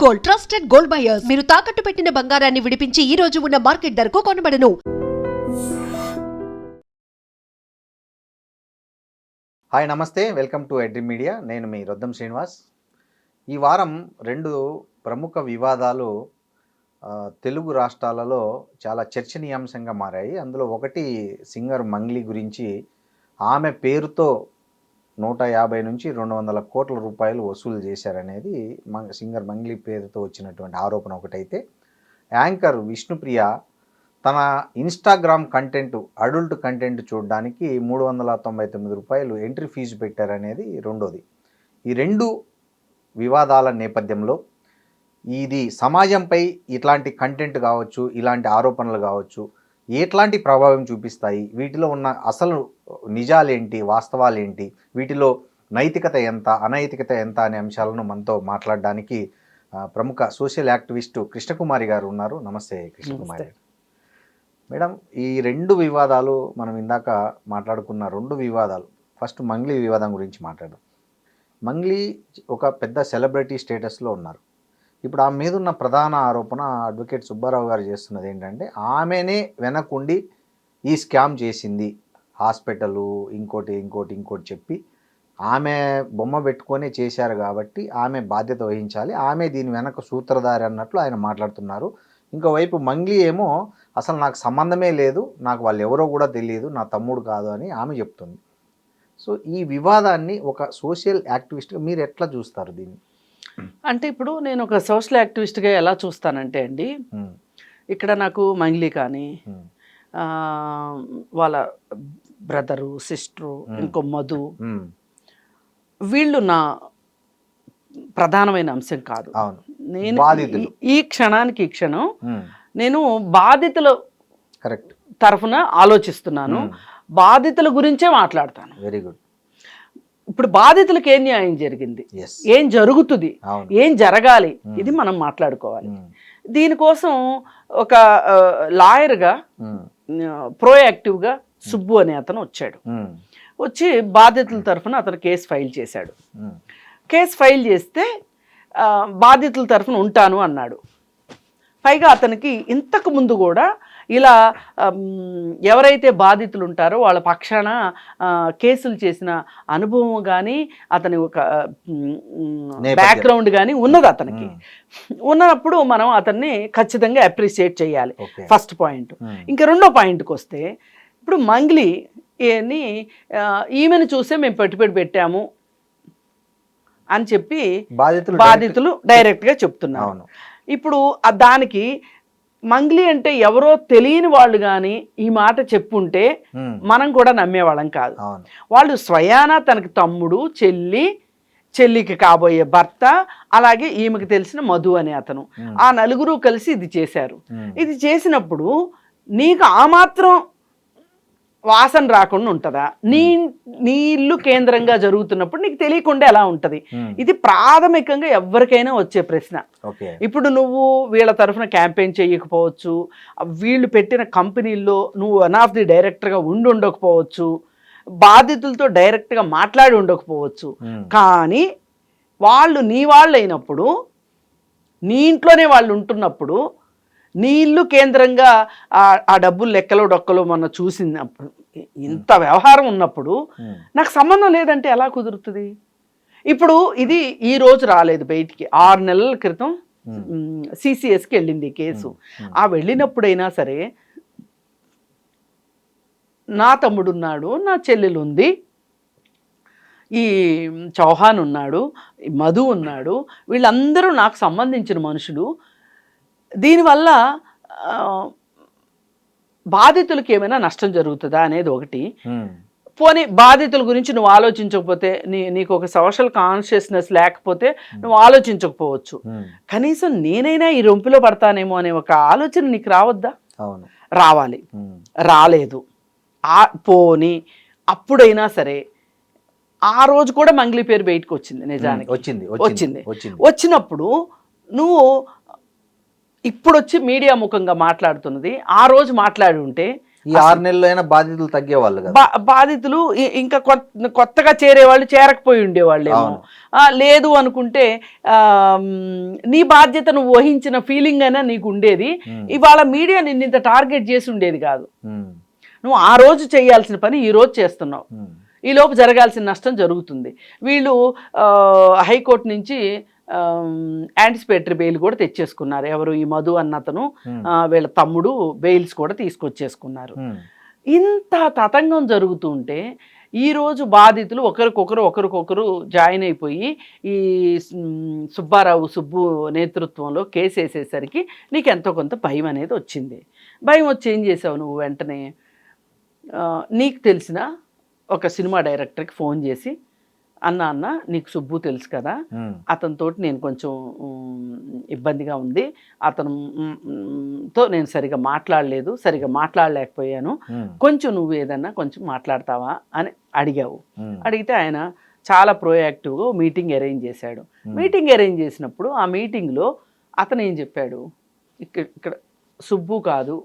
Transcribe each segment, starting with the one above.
Gold, trusted gold buyers. మీరు తాకట్టు పెట్టిన బంగారాన్ని విడిపించి ఈ రోజు ఉన్న మార్కెట్ ధరకు కొనబడను. హాయ్ నమస్తే, వెల్కమ్ టు ఎడ్రీమ్ మీడియా. నేను మీ రొద్దం శ్రీనివాస్. ఈ వారం రెండు ప్రముఖ వివాదాలు తెలుగు రాష్ట్రాలలో చాలా చర్చనీయాంశంగా మారాయి. అందులో ఒకటి సింగర్ మంగ్లీ గురించి. ఆమె పేరుతో 150 నుంచి 200 కోట్ల రూపాయలు వసూలు చేశారనేది సింగర్ మంగ్లీ పేరుతో వచ్చినటువంటి ఆరోపణ ఒకటైతే, యాంకర్ విష్ణుప్రియ తన ఇన్స్టాగ్రామ్ కంటెంట్, అడల్ట్ కంటెంట్ చూడడానికి 399 రూపాయలు ఎంట్రీ ఫీజు పెట్టారనేది రెండోది. ఈ రెండు వివాదాల నేపథ్యంలో ఇది సమాజంపై ఇట్లాంటి కంటెంట్ కావచ్చు, ఇలాంటి ఆరోపణలు కావచ్చు, ఎట్లాంటి ప్రభావం చూపిస్తాయి, వీటిలో ఉన్న అసలు నిజాలేంటి, వాస్తవాలేంటి, వీటిలో నైతికత ఎంత, అనైతికత ఎంత అనే అంశాలను మనతో మాట్లాడడానికి ప్రముఖ సోషల్ యాక్టివిస్టు కృష్ణకుమారి గారు ఉన్నారు. నమస్తే కృష్ణకుమారి. మేడం, ఈ రెండు వివాదాలు మనం ఇందాక మాట్లాడుకున్న రెండు వివాదాలు, ఫస్ట్ మంగ్లీ వివాదం గురించి మాట్లాడదాం. మంగ్లీ ఒక పెద్ద సెలబ్రిటీ స్టేటస్లో ఉన్నారు. ఇప్పుడు ఆమె మీద ఉన్న ప్రధాన ఆరోపణ అడ్వకేట్ సుబ్బారావు గారు చేస్తున్నది ఏంటంటే, ఆమెనే వెనకుండి ఈ స్కామ్ చేసింది, హాస్పిటలు ఇంకోటి చెప్పి ఆమె బొమ్మ పెట్టుకొని చేశారు కాబట్టి ఆమె బాధ్యత వహించాలి, ఆమె దీని వెనక సూత్రధారి అన్నట్లు ఆయన మాట్లాడుతున్నారు. ఇంకోవైపు మంగ్లీ ఏమో అసలు నాకు సంబంధమే లేదు, నాకు వాళ్ళు ఎవరో కూడా తెలియదు, నా తమ్ముడు కాదు అని ఆమె చెప్తుంది. సో ఈ వివాదాన్ని ఒక సోషల్ యాక్టివిస్ట్గా మీరు ఎట్లా చూస్తారు దీన్ని? అంటే ఇప్పుడు నేను ఒక సోషల్ యాక్టివిస్ట్గా ఎలా చూస్తానంటే అండి, ఇక్కడ నాకు మంగ్లీ కానీ వాళ్ళ బ్రదరు, సిస్టరు, ఇంకో మధు, వీళ్ళు నా ప్రధానమైన అంశం కాదు. నేను ఈ క్షణానికి క్షణం నేను బాధితుల తరఫున ఆలోచిస్తున్నాను, బాధితుల గురించే మాట్లాడతాను. Very good. ఇప్పుడు బాధితులకు ఏం న్యాయం జరిగింది, ఏం జరుగుతుంది, ఏం జరగాలి, ఇది మనం మాట్లాడుకోవాలి. దీనికోసం ఒక లాయర్గా ప్రోయాక్టివ్గా సుబ్బు అనే అతను వచ్చాడు. వచ్చి బాధితుల తరఫున అతను కేసు ఫైల్ చేశాడు. కేసు ఫైల్ చేస్తే బాధితుల తరఫున ఉంటాను అన్నాడు. పైగా అతనికి ఇంతకు ముందు కూడా ఇలా ఎవరైతే బాధితులు ఉంటారో వాళ్ళ పక్షాన కేసులు చేసిన అనుభవం కానీ, అతని ఒక బ్యాక్గ్రౌండ్ కానీ ఉన్నది అతనికి. ఉన్నప్పుడు మనం అతన్ని ఖచ్చితంగా అప్రిషియేట్ చేయాలి, ఫస్ట్ పాయింట్. ఇంకా రెండో పాయింట్కి వస్తే, ఇప్పుడు మంగ్లీ ఈమెను చూసే మేము పెట్టుబడి పెట్టాము అని చెప్పి బాధితులు డైరెక్ట్గా చెప్తున్నారు. ఇప్పుడు దానికి మంగ్లీ అంటే ఎవరో తెలియని వాళ్ళు కానీ ఈ మాట చెప్పుంటే మనం కూడా నమ్మేవాళ్ళం కాదు. వాళ్ళు స్వయానా తనకి తమ్ముడు, చెల్లికి కాబోయే భర్త, అలాగే ఈమెకి తెలిసిన మధు అనే అతను, ఆ నలుగురు కలిసి ఇది చేశారు. ఇది చేసినప్పుడు నీకు ఆ మాత్రం వాసన రాకుండా ఉంటుందా? నీ ఇల్లు కేంద్రంగా జరుగుతున్నప్పుడు నీకు తెలియకుండా ఎలా ఉంటుంది? ఇది ప్రాథమికంగా ఎవరికైనా వచ్చే ప్రశ్న. ఇప్పుడు నువ్వు వీళ్ళ తరఫున క్యాంపెయిన్ చేయకపోవచ్చు, వీళ్ళు పెట్టిన కంపెనీల్లో నువ్వు వన్ ఆఫ్ ది డైరెక్టర్గా ఉండకపోవచ్చు, బాధితులతో డైరెక్ట్గా మాట్లాడి ఉండకపోవచ్చు, కానీ వాళ్ళు నీ వాళ్ళు అయినప్పుడు, నీ ఇంట్లోనే వాళ్ళు ఉంటున్నప్పుడు, నీ ఇల్లు కేంద్రంగా ఆ డబ్బులు లెక్కలో డొక్కలో మొన్న చూసినప్పుడు, ఇంత వ్యవహారం ఉన్నప్పుడు నాకు సంబంధం లేదంటే ఎలా కుదురుతుంది? ఇప్పుడు ఇది ఈ రోజు రాలేదు బయటికి, 6 నెలల క్రితం సిసిఎస్కి వెళ్ళింది కేసు. ఆ వెళ్ళినప్పుడైనా సరే నా తమ్ముడు ఉన్నాడు, నా చెల్లెలు ఉంది, ఈ చౌహాన్ ఉన్నాడు, మధు ఉన్నాడు, వీళ్ళందరూ నాకు సంబంధించిన మనుషులు. దీనివల్ల బాధితులకి ఏమైనా నష్టం జరుగుతుందా అనేది ఒకటి. పోనీ బాధితుల గురించి నువ్వు ఆలోచించకపోతే, నీకు ఒక సోషల్ కాన్షియస్నెస్ లేకపోతే నువ్వు ఆలోచించకపోవచ్చు, కనీసం నేనైనా ఈ రొంపిలో పడతానేమో అనే ఒక ఆలోచన నీకు రావద్దా? రావాలి. రాలేదు. పోనీ అప్పుడైనా సరే, ఆ రోజు కూడా మంగ్లీ పేరు బయటకు వచ్చింది, నిజానికి వచ్చింది. వచ్చినప్పుడు నువ్వు ఇప్పుడు వచ్చి మీడియా ముఖంగా మాట్లాడుతున్నది, ఆ రోజు మాట్లాడి ఉంటే ఈ 6 నెలల్లో అయినా బాధితులు తగ్గేవాళ్ళు కదా. బాధితులు ఇంకా కొత్తగా చేరేవాళ్ళు చేరకపోయి ఉండేవాళ్ళేమో. లేదు అనుకుంటే నీ బాధ్యత నువ్వు వహించిన ఫీలింగ్ అయినా నీకు ఉండేది. ఇవాళ మీడియా నిన్ను ఇంత టార్గెట్ చేసి ఉండేది కాదు. నువ్వు ఆ రోజు చేయాల్సిన పని ఈ రోజు చేస్తున్నావు. ఈ లోపు జరగాల్సిన నష్టం జరుగుతుంది. వీళ్ళు హైకోర్టు నుంచి యాంటిసిపేటరీ బెయిల్ కూడా తెచ్చేసుకున్నారు. ఎవరు? ఈ మధు అన్నతను, వీళ్ళ తమ్ముడు బెయిల్స్ కూడా తీసుకొచ్చేసుకున్నారు. ఇంత తతంగం జరుగుతుంటే ఈరోజు బాధితులు ఒకరికొకరు జాయిన్ అయిపోయి ఈ సుబ్బు నేతృత్వంలో కేసు వేసేసరికి నీకు ఎంతో కొంత భయం అనేది వచ్చింది. భయం వచ్చి ఏం చేసావు నువ్వు? వెంటనే నీకు తెలిసిన ఒక సినిమా డైరెక్టర్కి ఫోన్ చేసి, అన్న నీకు సుబ్బు తెలుసు కదా, అతనితో నేను కొంచెం ఇబ్బందిగా ఉంది, అతనితో నేను సరిగా మాట్లాడలేకపోయాను, కొంచెం నువ్వు ఏదన్నా కొంచెం మాట్లాడతావా అని అడిగావు. అడిగితే ఆయన చాలా ప్రోయాక్టివ్గా మీటింగ్ అరేంజ్ చేశాడు. మీటింగ్ అరేంజ్ చేసినప్పుడు ఆ మీటింగ్లో అతను ఏం చెప్పాడు? ఇక్కడ సుబ్బు కాదు,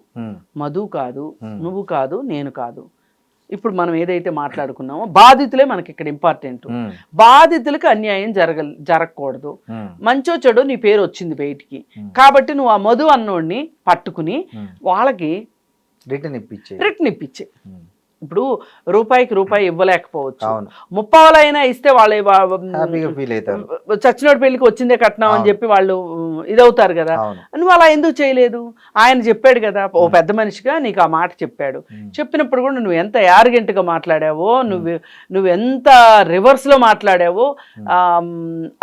మధు కాదు, నువ్వు కాదు, నేను కాదు, ఇప్పుడు మనం ఏదైతే మాట్లాడుకున్నామో బాధితులే మనకి ఇక్కడ ఇంపార్టెంట్. బాధితులకు అన్యాయం జరగకూడదు. మంచో చెడో నీ పేరు వచ్చింది బయటికి, కాబట్టి నువ్వు ఆ మధు అన్నోడిని పట్టుకుని వాళ్ళకి రిటర్న్ ఇప్పించే. ఇప్పుడు రూపాయికి రూపాయి ఇవ్వలేకపోవచ్చు, 30,000 అయినా ఇస్తే వాళ్ళు చచ్చినోడి పెళ్లికి వచ్చిందే కట్నం అని చెప్పి వాళ్ళు ఇదవుతారు కదా. నువ్వు అలా ఎందుకు చేయలేదు? ఆయన చెప్పాడు కదా, ఓ పెద్ద మనిషిగా నీకు ఆ మాట చెప్పాడు. చెప్పినప్పుడు కూడా నువ్వు ఎంత యారగెంట్గా మాట్లాడావో, నువ్వు ఎంత రివర్స్లో మాట్లాడావో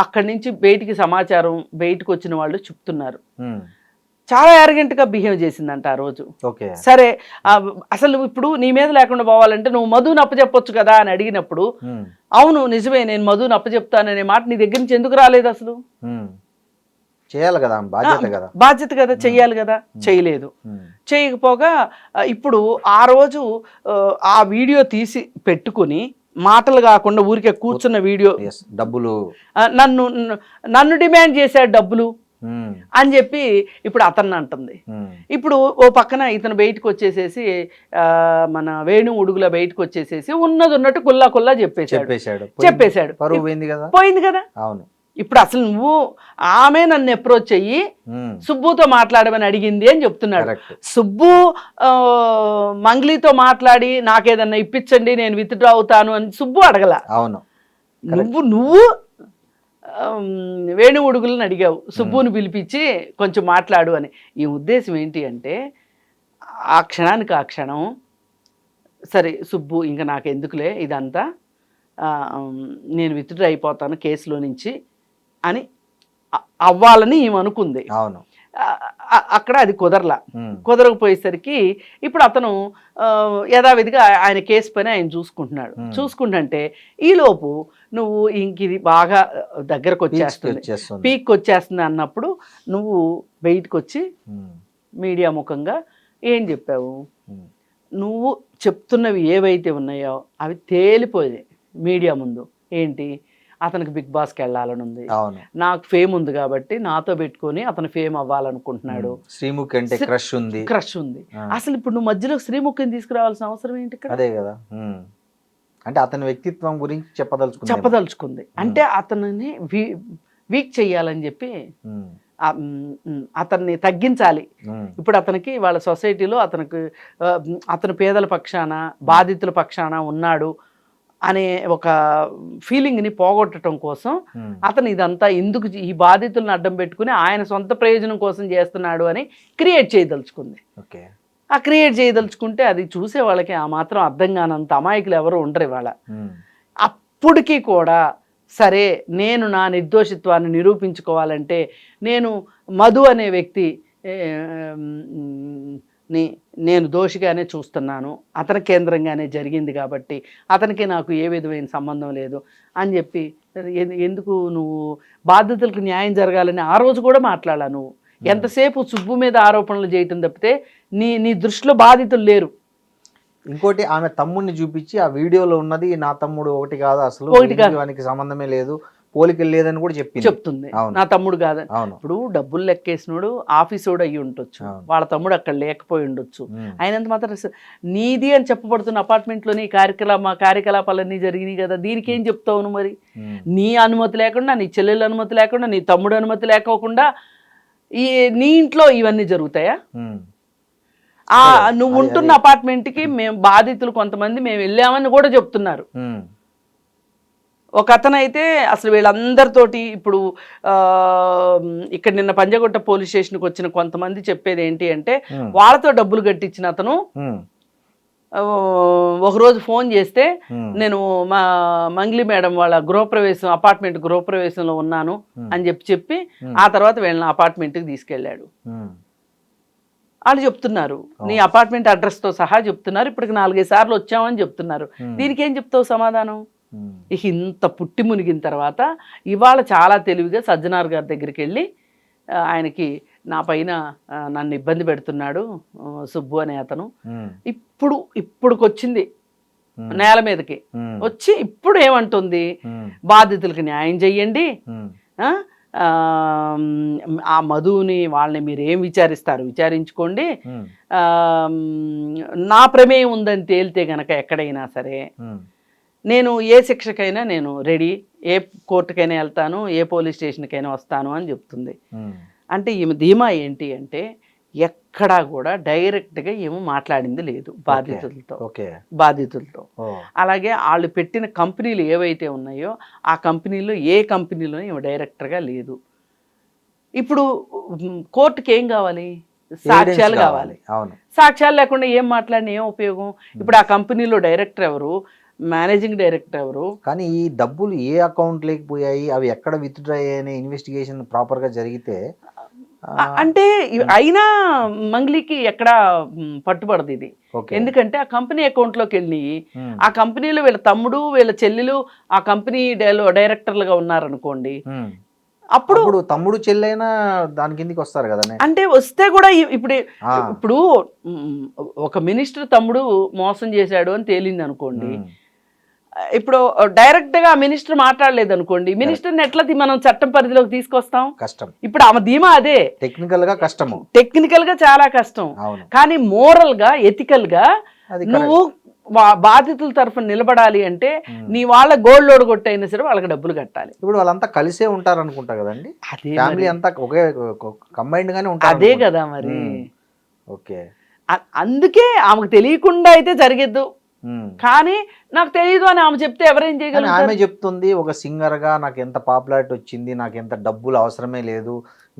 అక్కడి నుంచి బయటికి సమాచారం బయటకు వచ్చిన వాళ్ళు చెప్తున్నారు. చాలా యారగెంట్గా బిహేవ్ చేసిందంట ఆ రోజు. సరే, అసలు ఇప్పుడు నీ మీద లేకుండా పోవాలంటే నువ్వు మధుని అప్పచెప్పొచ్చు కదా అని అడిగినప్పుడు, అవును నిజమే నేను మధుని అప్పచెప్తాననే మాట నీ దగ్గర నుంచి ఎందుకు రాలేదు? అసలు చేయాలి కదా, బాధ్యత కదా, చెయ్యాలి కదా, చేయలేదు. చేయకపోగా ఇప్పుడు ఆ రోజు ఆ వీడియో తీసి పెట్టుకుని మాటలు కాకుండా ఊరికే కూర్చున్న వీడియో, డబ్బులు నన్ను డిమాండ్ చేశాడు డబ్బులు అని చెప్పి ఇప్పుడు అతన్ని అంటుంది. ఇప్పుడు ఓ పక్కన ఇతను బయటకు వచ్చేసేసి మన వేణు ఉడుగుల బయటకు వచ్చేసేసి ఉన్నట్టు కుల్లా చెప్పేశాడు. పోయింది కదా. అవును. ఇప్పుడు అసలు నువ్వు ఆమె నన్ను అప్రోచ్ అయ్యి సుబ్బుతో మాట్లాడమని అడిగింది అని చెప్తున్నాడు. సుబ్బు మంగ్లీతో మాట్లాడి నాకేదన్నా ఇప్పించండి నేను విత్డ్రా అవుతాను అని సుబ్బు అడగల. అవును. నువ్వు వేణు ఉడుగులను అడిగావు, సుబ్బుని పిలిపించి కొంచెం మాట్లాడు అని. ఈ ఉద్దేశం ఏంటి అంటే ఆ క్షణానికి ఆ క్షణం సరే సుబ్బు ఇంకా నాకు ఎందుకులే ఇదంతా, నేను విత్డ్రా అయిపోతాను కేసులో నుంచి అని అవ్వాలని ఈమె అనుకుంది. అవును. అక్కడ అది కుదరకపోయేసరికి ఇప్పుడు అతను యథావిధిగా ఆయన కేసు పని ఆయన చూసుకుంటుంటే ఈలోపు నువ్వు ఇంక ఇది బాగా దగ్గరకు వచ్చేస్తుంది, పీక్ వచ్చేస్తుంది అన్నప్పుడు నువ్వు బయటకు వచ్చి మీడియా ముఖంగా ఏం చెప్పావు? నువ్వు చెప్తున్నవి ఏవైతే ఉన్నాయో అవి తేలిపోయాయి మీడియా ముందు. ఏంటి? అతనికి బిగ్ బాస్కి వెళ్ళాలని ఉంది, నాకు ఫేమ్ ఉంది కాబట్టి నాతో పెట్టుకొని అతను ఫేమ్ అవ్వాలనుకుంటున్నాడు, శ్రీముఖి అంటే క్రష్ ఉంది. అసలు ఇప్పుడు నువ్వు మధ్యలో శ్రీముఖిని తీసుకురావాల్సిన అవసరం ఏంటి ఇక్కడ? అదే కదా, అంటే అతని వ్యక్తిత్వం గురించి చెప్పదలుచుకుంది. అంటే అతనిని వీక్ చెయ్యాలని చెప్పి అతన్ని తగ్గించాలి. ఇప్పుడు అతనికి వాళ్ళ సొసైటీలో అతను పేదల పక్షాన బాధితుల పక్షాన ఉన్నాడు అనే ఒక ఫీలింగ్ని పోగొట్టడం కోసం అతను ఇదంతా ఎందుకు ఈ బాధితులను అడ్డం పెట్టుకుని ఆయన సొంత ప్రయోజనం కోసం చేస్తున్నాడు అని క్రియేట్ చేయదలుచుకుంది. ఆ క్రియేట్ చేయదలుచుకుంటే అది చూసే వాళ్ళకి ఆ మాత్రం అర్థం కానంత అమాయకులు ఎవరు ఉండరు ఇవాళ. అప్పటికీ కూడా సరే నేను నా నిర్దోషిత్వాన్ని నిరూపించుకోవాలంటే నేను మధు అనే వ్యక్తి నేను దోషిగానే చూస్తున్నాను, అతని కేంద్రంగానే జరిగింది కాబట్టి అతనికి నాకు ఏ విధమైన సంబంధం లేదు అని చెప్పి ఎందుకు నువ్వు బాధితులకు న్యాయం జరగాలని ఆ రోజు కూడా మాట్లాడాల. నువ్వు ఎంతసేపు సుబ్బు మీద ఆరోపణలు చేయటం తప్పితే నీ దృష్టిలో బాధితులు లేరు. ఇంకోటి ఆమె తమ్ముడిని చూపించి ఆ వీడియోలో ఉన్నది నా తమ్ముడు ఒకటి కాదు, అసలు వానికి సంబంధమే లేదు, పోలికలు లేదని కూడా చెప్తుంది. అవును. నా తమ్ముడు కాదని. అవును. ఇప్పుడు డబ్బులు లెక్కేసినోడు ఆఫీసోడు అయ్యి ఉండొచ్చు, అవును. వాళ్ళ తమ్ముడు అక్కడ లేకపోయి ఉండొచ్చు. అయినంత మాత్రం నీది అని చెప్పబడుతున్న అపార్ట్మెంట్లోని కార్యకలాపాలన్నీ జరిగినాయి కదా, దీనికి ఏం చెప్తావు నువ్వు మరి? నీ అనుమతి లేకుండా, నీ చెల్లెల అనుమతి లేకుండా, నీ తమ్ముడు అనుమతి లేకోకుండా నీ ఇంట్లో ఇవన్నీ జరుగుతాయా? నువ్వు ఉంటున్న అపార్ట్మెంట్కి మేము బాధితులు కొంతమంది మేము వెళ్ళామని కూడా చెప్తున్నారు. ఒక అతనైతే అసలు వీళ్ళందరితోటి ఇప్పుడు ఇక్కడ నిన్న పంజగుట్ట పోలీస్ స్టేషన్కి వచ్చిన కొంతమంది చెప్పేది ఏంటి అంటే, వాళ్ళతో డబ్బులు కట్టించిన అతను ఒకరోజు ఫోన్ చేస్తే నేను మా మంగ్లీ మేడం వాళ్ళ గృహప్రవేశం అపార్ట్మెంట్ గృహప్రవేశంలో ఉన్నాను అని చెప్పి ఆ తర్వాత వీళ్ళని అపార్ట్మెంట్కి తీసుకెళ్ళాడు. వాళ్ళు చెప్తున్నారు, నీ అపార్ట్మెంట్ అడ్రస్తో సహా చెప్తున్నారు, ఇప్పటికి 4-5 సార్లు వచ్చామని చెప్తున్నారు. దీనికి ఏం చెప్తావు సమాధానం? ఇక ఇంత పుట్టి మునిగిన తర్వాత ఇవాళ చాలా తెలివిగా సజ్జనార్ గారి దగ్గరికి వెళ్ళి ఆయనకి నా పైన నన్ను ఇబ్బంది పెడుతున్నాడు సుబ్బు అనే అతను, ఇప్పుడుకొచ్చింది నేల మీదకి వచ్చి ఇప్పుడు ఏమంటుంది, బాధితులకు న్యాయం చెయ్యండి, ఆ మధుని వాళ్ళని మీరు ఏం విచారిస్తారు విచారించుకోండి, నా ప్రమేయం ఉందని తేలితే గనక ఎక్కడైనా సరే నేను ఏ శిక్షకైనా నేను రెడీ, ఏ కోర్టుకైనా వెళ్తాను, ఏ పోలీస్ స్టేషన్కైనా వస్తాను అని చెప్తుంది. అంటే ఈమె ధీమా ఏంటి అంటే ఎక్కడా కూడా డైరెక్ట్గా ఏమో మాట్లాడింది లేదు బాధితులతో. అలాగే వాళ్ళు పెట్టిన కంపెనీలు ఏవైతే ఉన్నాయో ఆ కంపెనీలో ఏ కంపెనీలో ఏమో డైరెక్టర్గా లేదు. ఇప్పుడు కోర్టుకి ఏం కావాలి? సాక్ష్యాలు కావాలి. సాక్ష్యాలు లేకుండా ఏం మాట్లాడిన ఏం ఉపయోగం? ఇప్పుడు ఆ కంపెనీలో డైరెక్టర్ ఎవరు, మేనేజింగ్ డైరెక్టర్ ఎవరు? కానీ ఈ డబ్బులు ఏ అకౌంట్ లేకపోయాయి, అవి ఎక్కడ విత్డ్రా అయ్యాయనే ఇన్వెస్టిగేషన్ ప్రాపర్గా జరిగితే అంటే అయినా మంగ్లీకి ఎక్కడ పట్టుబడదు ఇది. ఎందుకంటే ఆ కంపెనీ అకౌంట్లోకి వెళ్ళి ఆ కంపెనీలో వీళ్ళ తమ్ముడు వీళ్ళ చెల్లెలు ఆ కంపెనీ డైరెక్టర్లుగా ఉన్నారనుకోండి, అప్పుడు తమ్ముడు చెల్లైనా దాని కిందకి వస్తారు కదా. అంటే వస్తే కూడా ఇప్పుడు ఒక మినిస్టర్ తమ్ముడు మోసం చేశాడు అని తేలింది అనుకోండి, ఇప్పుడు డైరెక్ట్ గా మినిస్టర్ మాట్లాడలేదు అనుకోండి, మినిస్టర్ని ఎట్లా మనం చట్టం పరిధిలోకి తీసుకొస్తాం? కష్టం. ఇప్పుడు ఆమె ధీమా అదే. టెక్నికల్ గా కష్టము, టెక్నికల్ గా చాలా కష్టం. కానీ మోరల్ గా ఎథికల్ గా నువ్వు బాధితుల తరఫున నిలబడాలి అంటే నీ వాళ్ళ గోల్డ్ లోడ్ కొట్టైనా సరే వాళ్ళకి డబ్బులు కట్టాలి. ఇప్పుడు వాళ్ళంతా కలిసే ఉంటారు అనుకుంటా కదండి, ఫ్యామిలీ అంతా ఒకే కంబైన్డ్ గానే ఉంటారు. అదే కదా మరి. ఓకే, అందుకే ఆమెకు తెలియకుండా అయితే జరిగేద్దు. కానీ నాకు తెలియదు అని ఆమె చెప్తే ఎవరేం చేయగలరు? ఆమె చెప్తుంది, ఒక సింగర్ గా నాకు ఎంత పాపులారిటీ వచ్చింది, నాకు ఎంత డబ్బులు అవసరమే లేదు,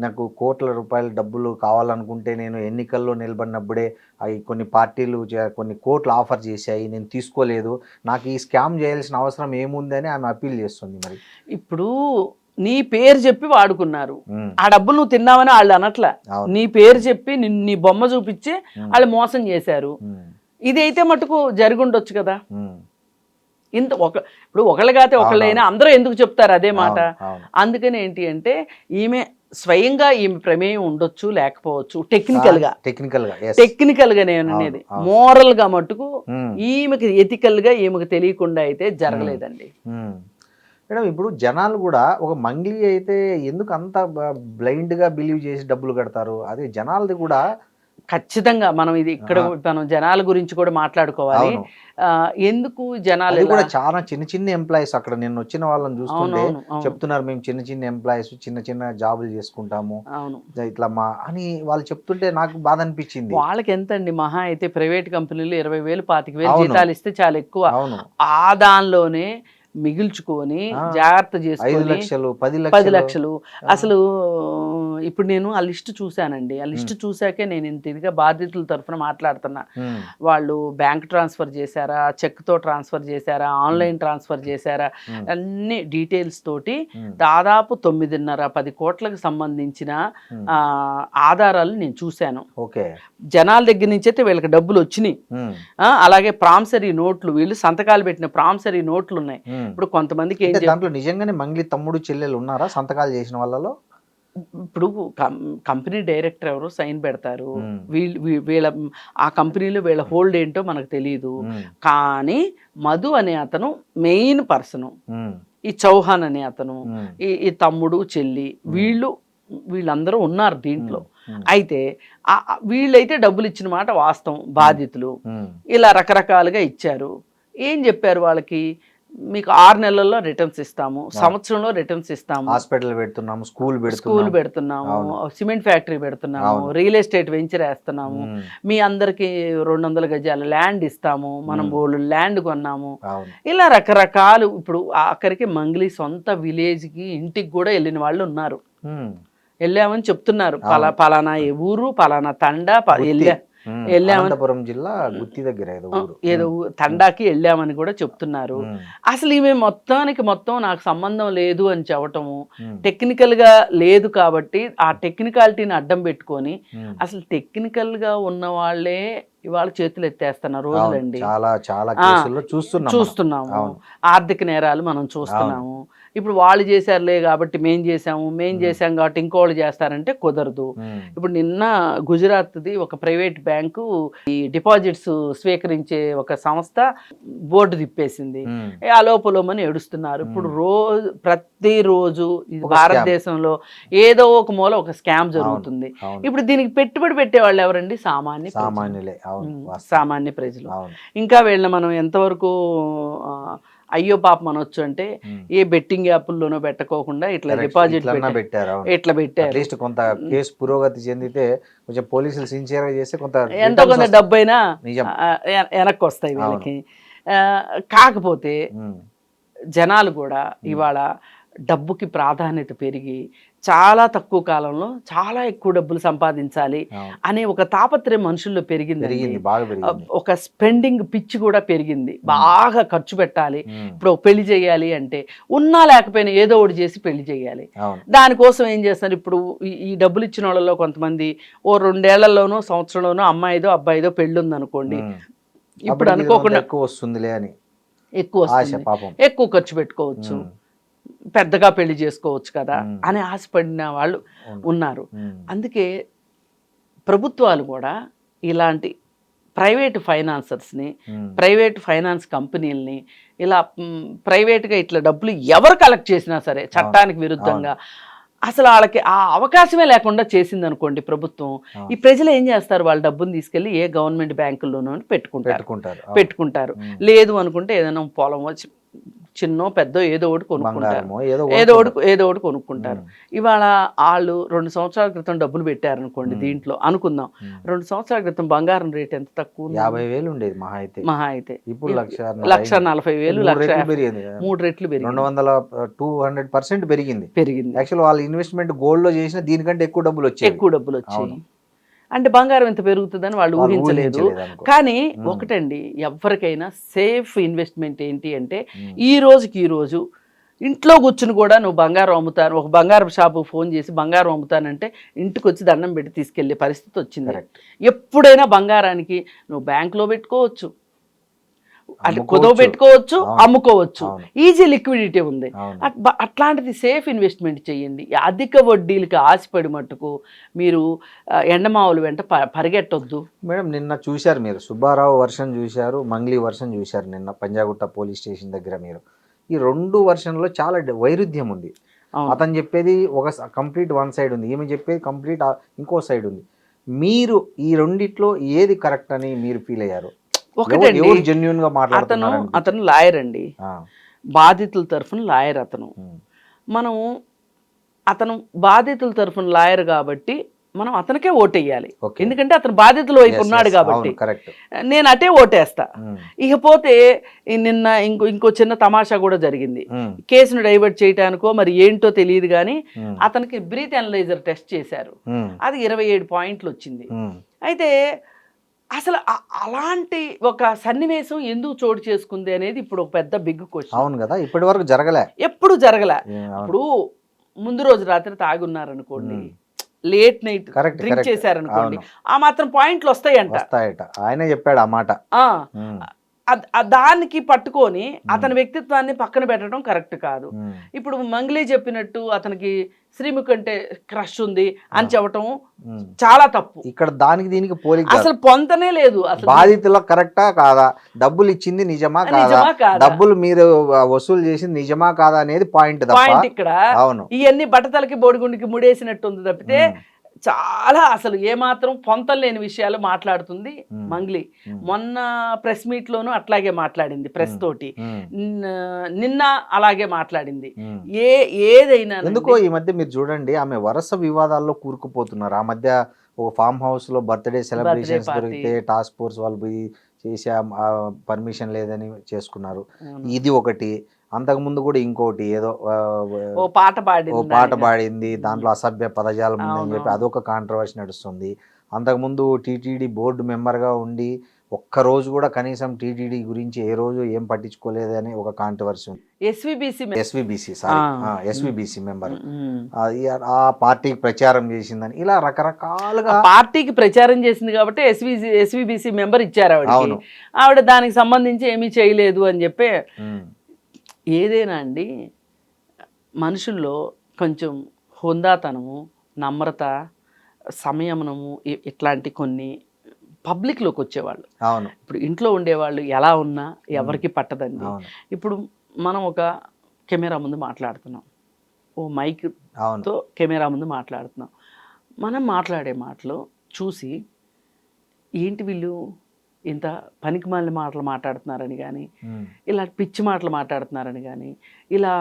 నాకు కోట్ల రూపాయల డబ్బులు కావాలనుకుంటే నేను ఎన్నికల్లో నిలబడినప్పుడే అవి కొన్ని పార్టీలు కొన్ని కోట్లు ఆఫర్ చేశాయి, నేను తీసుకోలేదు, నాకు ఈ స్కామ్ చేయాల్సిన అవసరం ఏముంది అని ఆమె అప్పీల్ చేస్తుంది. మరి ఇప్పుడు నీ పేరు చెప్పి వాడుకున్నారు, ఆ డబ్బులు నువ్వు తిన్నావని వాళ్ళు అనట్లా, నీ పేరు చెప్పి నీ బొమ్మ చూపించి వాళ్ళు మోసం చేశారు. ఇది అయితే మటుకు జరిగి ఉండొచ్చు కదా. ఇప్పుడు ఒకళ్ళు కాతే ఒకళ్ళైనా అందరూ ఎందుకు చెప్తారు అదే మాట? అందుకని ఏంటి అంటే ఈమె స్వయంగా ఈమె ప్రమేయం ఉండొచ్చు లేకపోవచ్చు, టెక్నికల్ గా నేను అనేది, మోరల్ గా మటుకు ఈమెకి ఎథికల్ గా ఈమెకు తెలియకుండా అయితే జరగలేదండి. మేడం, ఇప్పుడు జనాలు కూడా ఒక మంగ్లీ అయితే ఎందుకు అంత బ్లైండ్ గా బిలీవ్ చేసి డబ్బులు కడతారు? అదే జనాలది కూడా ఖచ్చితంగా మనం ఇది ఇక్కడ మనం జనాల గురించి కూడా మాట్లాడుకోవాలి. ఎందుకు జనాలు కూడా చాలా చిన్న చిన్న ఎంప్లాయీస్, అక్కడ నేను వచ్చిన వాళ్ళని చూస్తుంటే చెప్తున్నారు, మేము చిన్న చిన్న ఎంప్లాయీస్ చిన్న చిన్న జాబులు చేసుకుంటాము ఇట్లా మా అని వాళ్ళు చెప్తుంటే నాకు బాధ అనిపించింది. వాళ్ళకి ఎంత అండి, మహా అయితే ప్రైవేట్ కంపెనీలు 20,000 25,000 జీతాలు ఇస్తే చాలా ఎక్కువ. ఆ దానిలోనే మిగిల్చుకొని జాగ్రత్త చేసుకొని 5 లక్షలు 10 లక్షలు. అసలు ఇప్పుడు నేను ఆ లిస్ట్ చూశానండి, ఆ లిస్ట్ చూశాకే నేను ఇంతగా బాధితుల తరఫున మాట్లాడుతున్నా. వాళ్ళు బ్యాంక్ ట్రాన్స్ఫర్ చేశారా, చెక్తో ట్రాన్స్ఫర్ చేశారా, ఆన్లైన్ ట్రాన్స్ఫర్ చేశారా, అన్ని డీటెయిల్స్ తోటి దాదాపు 9.5-10 కోట్లకు సంబంధించిన ఆధారాలు నేను చూశాను. జనాల దగ్గర నుంచి అయితే వీళ్ళకి డబ్బులు వచ్చినాయి. అలాగే ప్రామిసరీ నోట్లు, వీళ్ళు సంతకాలు పెట్టిన ప్రామిసరీ నోట్లు ఉన్నాయి. ఇప్పుడు కొంతమందికి దాంట్లో నిజంగానే మంగ్లీ తమ్ముడు చెల్లెలు ఉన్నారా సంతకాలు చేసిన వాళ్ళలో? ఇప్పుడు కంపెనీ డైరెక్టర్ ఎవరు సైన్ పెడతారు, వీళ్ళ ఆ కంపెనీలో వీళ్ళ హోల్డ్ ఏంటో మనకు తెలియదు. కానీ మధు అనే అతను మెయిన్ పర్సన్. ఈ చౌహాన్ అనే అతను, ఉమ్, ఈ తమ్ముడు చెల్లి, వీళ్ళందరూ ఉన్నారు దీంట్లో. అయితే వీళ్ళైతే డబ్బులు ఇచ్చిన మాట వాస్తవం, బాధితులు ఉమ్, ఇలా రకరకాలుగా ఇచ్చారు. ఏం చెప్పారు వాళ్ళకి, మీకు 6 నెలల్లో రిటర్న్స్ ఇస్తాము, సంవత్సరంలో రిటర్న్స్ ఇస్తాము, హాస్పిటల్ పెడుతున్నాము, స్కూల్ పెడుతున్నాము, సిమెంట్ ఫ్యాక్టరీ పెడుతున్నాము, రియల్ ఎస్టేట్ వెంచర్ వేస్తున్నాము, మీ అందరికి 200 గజాల ల్యాండ్ ఇస్తాము, మనం బోళ్ళు ల్యాండ్ కొన్నాము, ఇలా రకరకాలు. ఇప్పుడు ఆఖరికి మంగ్లీ సొంత విలేజ్కి ఇంటికి కూడా వెళ్ళిన వాళ్ళు ఉన్నారు, వెళ్ళామని చెప్తున్నారు. పలానా ఊరు, పలానా తండా అనంతపురం జిల్లా గుత్తి దగ్గర ఏదో తండాకి వెళ్ళామని కూడా చెప్తున్నారు. అసలు ఈమె మొత్తం నాకు సంబంధం లేదు అని చెప్పటము, టెక్నికల్ గా లేదు కాబట్టి ఆ టెక్నికాలిటీని అడ్డం పెట్టుకొని, అసలు టెక్నికల్ గా ఉన్న వాళ్ళే ఇవాళ చేతులు ఎత్తేస్తున్నారు రోజులండి. చూస్తున్నాము, ఆర్థిక నేరాలు మనం చూస్తున్నాము. ఇప్పుడు వాళ్ళు చేశారులే కాబట్టి మేం చేసాం కాబట్టి ఇంకోళ్ళు చేస్తారంటే కుదరదు. ఇప్పుడు నిన్న గుజరాత్ది ఒక ప్రైవేట్ బ్యాంకు ఈ డిపాజిట్స్ స్వీకరించే ఒక సంస్థ బోర్డు తిప్పేసింది, ఆ లోపలమని ఏడుస్తున్నారు. ఇప్పుడు ప్రతిరోజు భారతదేశంలో ఏదో ఒక మూల ఒక స్కామ్ జరుగుతుంది. ఇప్పుడు దీనికి పెట్టుబడి పెట్టే వాళ్ళు ఎవరండి? సామాన్య ప్రజలు. ఇంకా వీళ్ళని మనం ఎంతవరకు అయ్యో పాపం అనొచ్చు అంటే, ఏ బెట్టింగ్ యాప్ల్లోనో పెట్టకోకుండా ఇట్లా డిపాజిట్ పెట్టారు. కొంత కేసు పురోగతి చెందితే కొంచెం పోలీసులు సిన్సియర్ గా చేస్తే ఎంతో కొంత డబ్బైనా వెనక్కి వస్తాయి వీళ్ళకి. కాకపోతే జనాలు కూడా ఇవాళ డబ్బుకి ప్రాధాన్యత పెరిగి చాలా తక్కువ కాలంలో చాలా ఎక్కువ డబ్బులు సంపాదించాలి అనే ఒక తాపత్రయం మనుషుల్లో పెరిగింది. ఒక స్పెండింగ్ పిచ్చి కూడా పెరిగింది, బాగా ఖర్చు పెట్టాలి. ఇప్పుడు పెళ్లి చేయాలి అంటే ఉన్నా లేకపోయినా ఏదో ఒకటి చేసి పెళ్లి చేయాలి. దానికోసం ఏం చేస్తారు, ఇప్పుడు ఈ డబ్బులు ఇచ్చిన వాళ్ళలో కొంతమంది ఓ 2 ఏళ్లలోనో సంవత్సరంలోనో అమ్మాయిదో అబ్బాయిదో పెళ్లి ఉంది అనుకోండి, ఇప్పుడు అనుకోకుండా ఎక్కువ వస్తుంది, ఎక్కువ ఖర్చు పెట్టుకోవచ్చు, పెద్దగా పెళ్లి చేసుకోవచ్చు కదా అని ఆశపడిన వాళ్ళు ఉన్నారు. అందుకే ప్రభుత్వాలు కూడా ఇలాంటి ప్రైవేట్ ఫైనాన్సర్స్ని, ప్రైవేట్ ఫైనాన్స్ కంపెనీలని, ఇలా ప్రైవేట్గా ఇట్లా డబ్బులు ఎవరు కలెక్ట్ చేసినా సరే చట్టానికి విరుద్ధంగా అసలు వాళ్ళకి ఆ అవకాశమే లేకుండా చేసింది అనుకోండి ప్రభుత్వం, ఈ ప్రజలు ఏం చేస్తారు, వాళ్ళ డబ్బును తీసుకెళ్లి ఏ గవర్నమెంట్ బ్యాంకుల్లోనూ పెట్టుకుంటారు. లేదు అనుకుంటే ఏదైనా పొలం వచ్చి చిన్నో పెద్దో ఏదో ఒకటి కొనుక్కుంటారు. ఇవాళ వాళ్ళు 2 సంవత్సరాల క్రితం డబ్బులు పెట్టారనుకోండి, దీంట్లో అనుకుందాం 2 సంవత్సరాల క్రితం బంగారం రేట్ ఎంత తక్కువ, 50,000 ఉండేది మహా అయితే. ఇప్పుడు 1,40,000, 3 రెట్లు పెరిగింది, 200% పెరిగింది. యాక్చువల్ వాళ్ళ ఇన్వెస్ట్మెంట్ గోల్డ్ లో చేసిన దీనికంటే ఎక్కువ డబ్బులు వచ్చాయి. అంటే బంగారం ఎంత పెరుగుతుందని వాళ్ళు ఊహించలేదు. కానీ ఒకటండి, ఎవరికైనా సేఫ్ ఇన్వెస్ట్మెంట్ ఏంటి అంటే, ఈ రోజు ఇంట్లో కూర్చుని కూడా నువ్వు బంగారం అమ్ముతాను, ఒక బంగారం షాపు ఫోన్ చేసి బంగారం అమ్ముతానంటే ఇంటికి వచ్చి దండం పెట్టి తీసుకెళ్లే పరిస్థితి వచ్చింది. ఎప్పుడైనా బంగారానికి నువ్వు బ్యాంకులో పెట్టుకోవచ్చు, అంటే కుదవ పెట్టుకోవచ్చు, అమ్ముకోవచ్చు, ఈజీ లిక్విడిటీ ఉంది. అట్లాంటిది సేఫ్ ఇన్వెస్ట్మెంట్ చేయండి. అధిక వడ్డీలకి ఆశపడి మట్టుకు మీరు ఎండమావులు వెంట పరిగెట్టొద్దు. మేడం, నిన్న చూశారు మీరు, సుబ్బారావు వర్షన్ చూశారు, మంగ్లీ వర్షన్ చూశారు. నిన్న పంజాగుట్ట పోలీస్ స్టేషన్ దగ్గర మీరు ఈ 2 వర్షన్లో చాలా వైరుధ్యం ఉంది. అతను చెప్పేది ఒక కంప్లీట్ వన్ సైడ్ ఉంది, ఈమె చెప్పేది కంప్లీట్ ఇంకో సైడ్ ఉంది. మీరు ఈ రెండిట్లో ఏది కరెక్ట్ అని మీరు ఫీల్ అయ్యారు? ఒకటండి, అతను లాయర్ అండి, బాధితుల తరఫున లాయర్ అతను బాధితుల తరఫున లాయర్ కాబట్టి మనం అతనికే ఓటేయాలి. ఎందుకంటే అతను బాధితుల వైపు ఉన్నాడు కాబట్టి నేను అటే ఓటేస్తా. ఇకపోతే నిన్న ఇంకో చిన్న తమాషా కూడా జరిగింది. కేసును డైవర్ట్ చేయడానికో మరి ఏంటో తెలియదు కానీ అతనికి బ్రీత్ అనలైజర్ టెస్ట్ చేశారు, అది 27 పాయింట్లు వచ్చింది. అయితే అసలు అలాంటి ఒక సన్నివేశం ఎందుకు చోటు చేసుకుంది అనేది ఇప్పుడు ఒక పెద్ద బిగ్ క్వశ్చన్. అవును కదా, ఇప్పటి వరకు జరగలే. ఇప్పుడు ముందు రోజు రాత్రి తాగున్నారనుకోండి, లేట్ నైట్ డ్రింక్ చేశారనుకోండి, ఆ మాత్రం పాయింట్లు వస్తాయంట. ఆయన చెప్పాడు ఆ మాట. దానికి పట్టుకొని అతని వ్యక్తిత్వాన్ని పక్కన పెట్టడం కరెక్ట్ కాదు. ఇప్పుడు మంగ్లీ చెప్పినట్టు అతనికి శ్రీముఖి అంటే క్రష్ ఉంది అని చెప్పటం చాలా తప్పు. ఇక్కడ దానికి దీనికి పోలిక అసలు పొంతనే లేదు. అసలు బాధితుల కరెక్టా కాదా, డబ్బులు ఇచ్చింది నిజమా కాదా, డబ్బులు మీరు వసూలు చేసింది నిజమా కాదా అనేది పాయింట్ ఇక్కడ. అవును, ఇవన్నీ బట్టతలకి బోడిగుండికి ముడేసినట్టు ఉంది తప్పితే చాలా అసలు ఏమాత్రం పొంతం లేని విషయాలు మాట్లాడుతుంది మంగ్లీ. మొన్న ప్రెస్ మీట్ లోనూ అట్లాగే మాట్లాడింది, ప్రెస్ తోటి నిన్న అలాగే మాట్లాడింది. ఏదైనా ఎందుకో ఈ మధ్య మీరు చూడండి, ఆమె వరుస వివాదాల్లో కూరుకుపోతున్నారు. ఆ మధ్య ఒక ఫామ్ హౌస్ లో బర్త్డే సెలబ్రేషన్స్ దొరికితే టాస్క్ ఫోర్స్ వాళ్ళు పోయి చేసే పర్మిషన్ లేదని చేసుకున్నారు. ఇది ఒకటి. అంతకుముందు కూడా ఇంకోటి ఏదో ఓ పాట పాడింది, దాంట్లో అసభ్య పదజాలం ఉందని చెప్పి అదొక కాంట్రవర్సీ నడుస్తుంది. అంతకుముందు టీటీడీ బోర్డు మెంబర్గా ఉండి ఒక్కరోజు కూడా కనీసం టీటీడీ గురించి ఏ రోజు ఏం పట్టించుకోలేదని ఒక కాంట్రవర్సీ ఉంది. ఎస్విబిసి మెంబర్ ఆ పార్టీకి ప్రచారం చేసిందని ఇలా రకరకాలుగా పార్టీకి ప్రచారం చేసింది కాబట్టి ఎస్విబిసి మెంబర్ ఇచ్చారు ఆవిడ దానికి సంబంధించి ఏమీ చేయలేదు అని చెప్పి. ఏదైనా అండి, మనుషుల్లో కొంచెం హుందాతనము, నమ్రత, సంయమనము ఇట్లాంటి కొన్ని పబ్లిక్లోకి వచ్చేవాళ్ళు. అవును, ఇప్పుడు ఇంట్లో ఉండేవాళ్ళు ఎలా ఉన్నా ఎవరికి పట్టదండి. ఇప్పుడు మనం ఒక కెమెరా ముందు మాట్లాడుతున్నాం, ఓ మైక్తో కెమెరా ముందు మాట్లాడుతున్నాం. మనం మాట్లాడే మాటలు చూసి ఏంటి వీళ్ళు ఇంత పనికిమాలిన మాటలు మాట్లాడుతున్నారని కానీ, ఇలా పిచ్చి మాటలు మాట్లాడుతున్నారని కానీ, ఇలా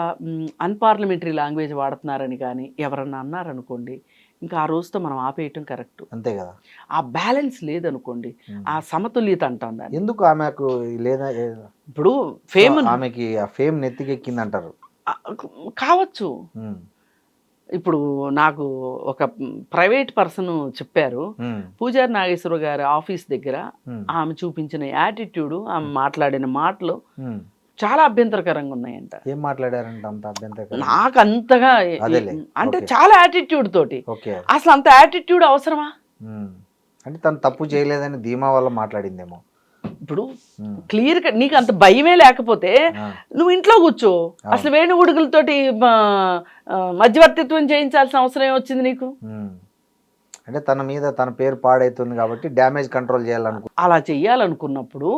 అన్పార్లమెంటరీ లాంగ్వేజ్ వాడుతున్నారని కానీ ఎవరన్నా అన్నారనుకోండి, ఇంకా ఆ రోజుతో మనం ఆపేయటం కరెక్ట్. అంతే కదా. ఆ బ్యాలెన్స్ లేదనుకోండి, ఆ సమతుల్యత అంటాం దాన్ని. ఎందుకు ఆమెకు లేదా? ఇప్పుడు ఫేమ్, ఆమెకి ఆ ఫేమ్ నెత్తికెక్కింది అంటారు. కావచ్చు. ఇప్పుడు నాకు ఒక ప్రైవేట్ పర్సన్ చెప్పారు, పూజారి నాగేశ్వర గారి ఆఫీస్ దగ్గర ఆమె చూపించిన యాటిట్యూడ్, ఆమె మాట్లాడిన మాటలు చాలా అభ్యంతరకరంగా ఉన్నాయంట. ఏం మాట్లాడారంట అంత అభ్యంతరకరం? నాకు అంతగా అంటే చాలా యాటిట్యూడ్ తోటి. అసలు అంత యాటిట్యూడ్ అవసరమా? అంటే తను తప్పు చేయలేదని ధీమా వల్ల మాట్లాడిందేమో. ఇప్పుడు క్లియర్ గా నీకు అంత భయమే లేకపోతే నువ్వు ఇంట్లో కూర్చో. అసలు వేణుగుడుగులతోటి మధ్యవర్తిత్వం చేయించాల్సిన అవసరం వచ్చింది నీకు? అంటే తన మీద తన పేరు పాడైతుంది కాబట్టి డ్యామేజ్ కంట్రోల్ చేయాలనుకో. అలా చెయ్యాలనుకున్నప్పుడు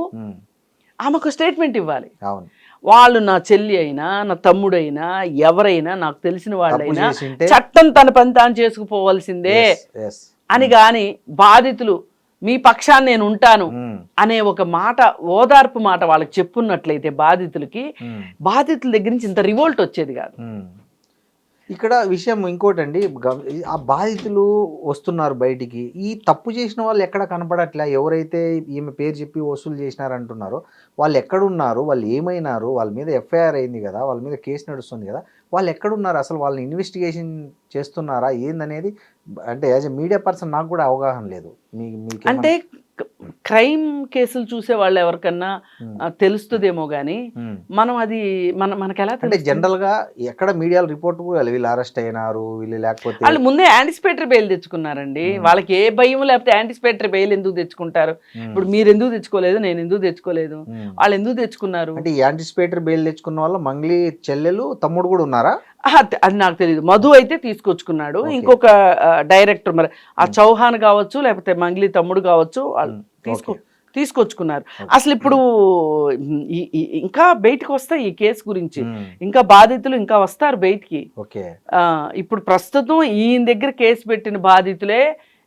ఆమెకు స్టేట్మెంట్ ఇవ్వాలి. అవును, వాళ్ళు నా చెల్లి అయినా నా తమ్ముడైనా ఎవరైనా నాకు తెలిసిన వాళ్ళైనా చట్టం తన పని తాను చేసుకుపోవాల్సిందే అని. గాని బాధితులు మీ పక్షాన్ని నేను ఉంటాను అనే ఒక మాట, ఓదార్పు మాట వాళ్ళకి చెప్పున్నట్లయితే బాధితులకి, బాధితుల దగ్గర నుంచి ఇంత రివోల్ట్ వచ్చేది కాదు. ఇక్కడ విషయం ఇంకోటండి, ఆ బాధితులు వస్తున్నారు బయటికి, ఈ తప్పు చేసిన వాళ్ళు ఎక్కడ కనపడట్లే. ఎవరైతే ఈమె పేరు చెప్పి వసూలు చేసినారంటున్నారో వాళ్ళు ఎక్కడున్నారు, వాళ్ళు ఏమైనారు, వాళ్ళ మీద ఎఫ్ఐఆర్ అయింది కదా, వాళ్ళ మీద కేసు నడుస్తుంది కదా, వాళ్ళు ఎక్కడున్నారు, అసలు వాళ్ళని ఇన్వెస్టిగేషన్ చేస్తున్నారా ఏందనేది అంటే యాజ్ ఎ మీడియా పర్సన్ నాకు కూడా అవగాహన లేదు. అంటే క్రైమ్ కేసులు చూసే వాళ్ళు ఎవరికన్నా తెలుస్తుందేమో గానీ మనం అది మనకి ఎలా అంటే జనరల్ గా ఎక్కడ మీడియా రిపోర్ట్ వీళ్ళు అరెస్ట్ అయినారు, వీళ్ళు లేకపోతే వాళ్ళు ముందే యాంటిసిపేటరీ బెయిల్ తెచ్చుకున్నారండి. వాళ్ళకి ఏ భయం లేకపోతే యాంటిసిపేటరీ బెయిల్ ఎందుకు తెచ్చుకుంటారు? ఇప్పుడు మీరు ఎందుకు తెచ్చుకోలేదు, నేను ఎందుకు తెచ్చుకోలేదు, వాళ్ళు ఎందుకు తెచ్చుకున్నారు? అంటే యాంటిసిపేటరీ బెయిల్ తెచ్చుకున్న వాళ్ళు మంగ్లీ చెల్లెలు తమ్ముడు కూడా ఉన్నారా? అది నాకు తెలియదు. మధు అయితే తీసుకొచ్చుకున్నాడు, ఇంకొక డైరెక్టర్, మరి ఆ చౌహాన్ కావచ్చు లేకపోతే మంగ్లీ తమ్ముడు కావచ్చు, వాళ్ళు తీసుకొచ్చుకున్నారు. అసలు ఇప్పుడు ఇంకా బయటకు వస్తాయి ఈ కేసు గురించి, ఇంకా బాధితులు ఇంకా వస్తారు బయటికి. ఇప్పుడు ప్రస్తుతం ఈయన దగ్గర కేసు పెట్టిన బాధితులే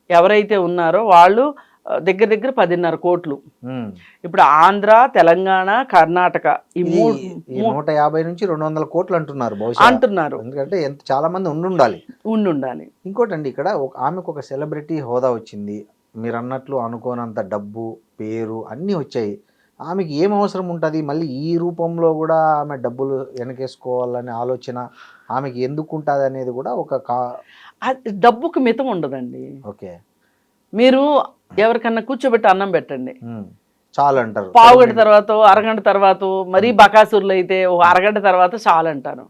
ఎవరైతే ఉన్నారో వాళ్ళు దగ్గర దగ్గర 10.5 కోట్లు. ఇప్పుడు ఆంధ్ర, తెలంగాణ, కర్ణాటక ఈ 150 నుంచి 200 కోట్లు అంటున్నారు అంటున్నారు. ఎందుకంటే చాలా మంది ఉండాలి. ఇంకోటండి, ఇక్కడ ఆమెకు ఒక సెలబ్రిటీ హోదా వచ్చింది, మీరు అన్నట్లు అనుకోనంత డబ్బు, పేరు అన్నీ వచ్చాయి. ఆమెకి ఏం అవసరం ఉంటుంది మళ్ళీ ఈ రూపంలో కూడా ఆమె డబ్బులు వెనకేసుకోవాలనే ఆలోచన ఆమెకి ఎందుకు ఉంటుంది అనేది కూడా ఒక డబ్బుకు మితం ఉండదండి. ఓకే, మీరు ఎవరికన్నా కూర్చోబెట్టి అన్నం పెట్టండి, చాలు అంటారు. పావుగంట తర్వాత, అరగంట తర్వాత, మరీ బకాసుర్లు అయితే ఒక అరగంట తర్వాత చాలు అంటారు.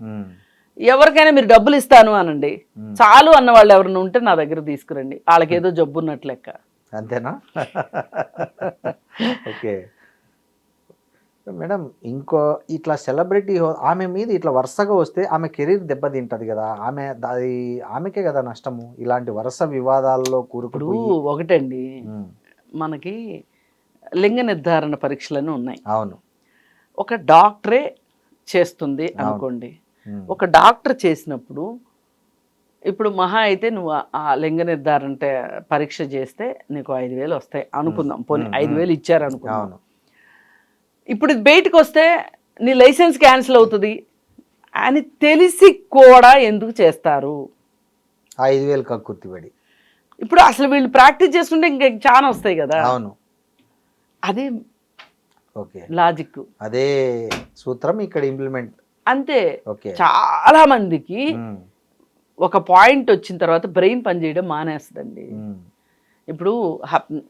ఎవరికైనా మీరు డబ్బులు ఇస్తాను అనండి, చాలు అన్న వాళ్ళు ఎవరైనా ఉంటే నా దగ్గర తీసుకురండి, వాళ్ళకి ఏదో జబ్బు ఉన్నట్లు లెక్క. అంతేనా? ఓకే. మేడం ఇంకో ఇట్లా సెలబ్రిటీ ఆమె మీద ఇట్లా వరుసగా వస్తే ఆమె కెరీర్ దెబ్బతింటది కదా, అది ఆమెకే కదా నష్టము ఇలాంటి వరుస వివాదాల్లో ఇప్పుడు కూరుకుపోయి. ఒకటండి, ఉమ్, మనకి లింగ నిర్ధారణ పరీక్షలను ఉన్నాయి. అవును. ఒక డాక్టరే చేస్తుంది అవును. అనుకోండి. ఉమ్, ఒక డాక్టర్ చేసినప్పుడు ఇప్పుడు మహా అయితే నువ్వు ఆ లింగ నిర్ధారణ పరీక్ష చేస్తే నీకు 5,000 వస్తాయి అనుకుందాం. పోనీ 5,000 ఇచ్చారు అనుకుందాం. అవును. ఇప్పుడు ఇది బయటకు వస్తే నీ లైసెన్స్ క్యాన్సిల్ అవుతుంది అని తెలిసి కూడా ఎందుకు చేస్తారు? 5,000 కక్కుర్తిపడి. ఇప్పుడు అసలు వీళ్ళు ప్రాక్టీస్ చేసుకుంటే ఇంకా చాలా వస్తాయి కదా. అవును. అదే ఓకే. లాజిక్, అదే సూత్రం ఇక్కడ ఇంప్లిమెంట్. అంతే. ఓకే. చాలా మందికి ఉమ్, ఒక పాయింట్ వచ్చిన తర్వాత బ్రెయిన్ పనిచేయడం మానేస్తుందండి. ఉమ్, ఇప్పుడు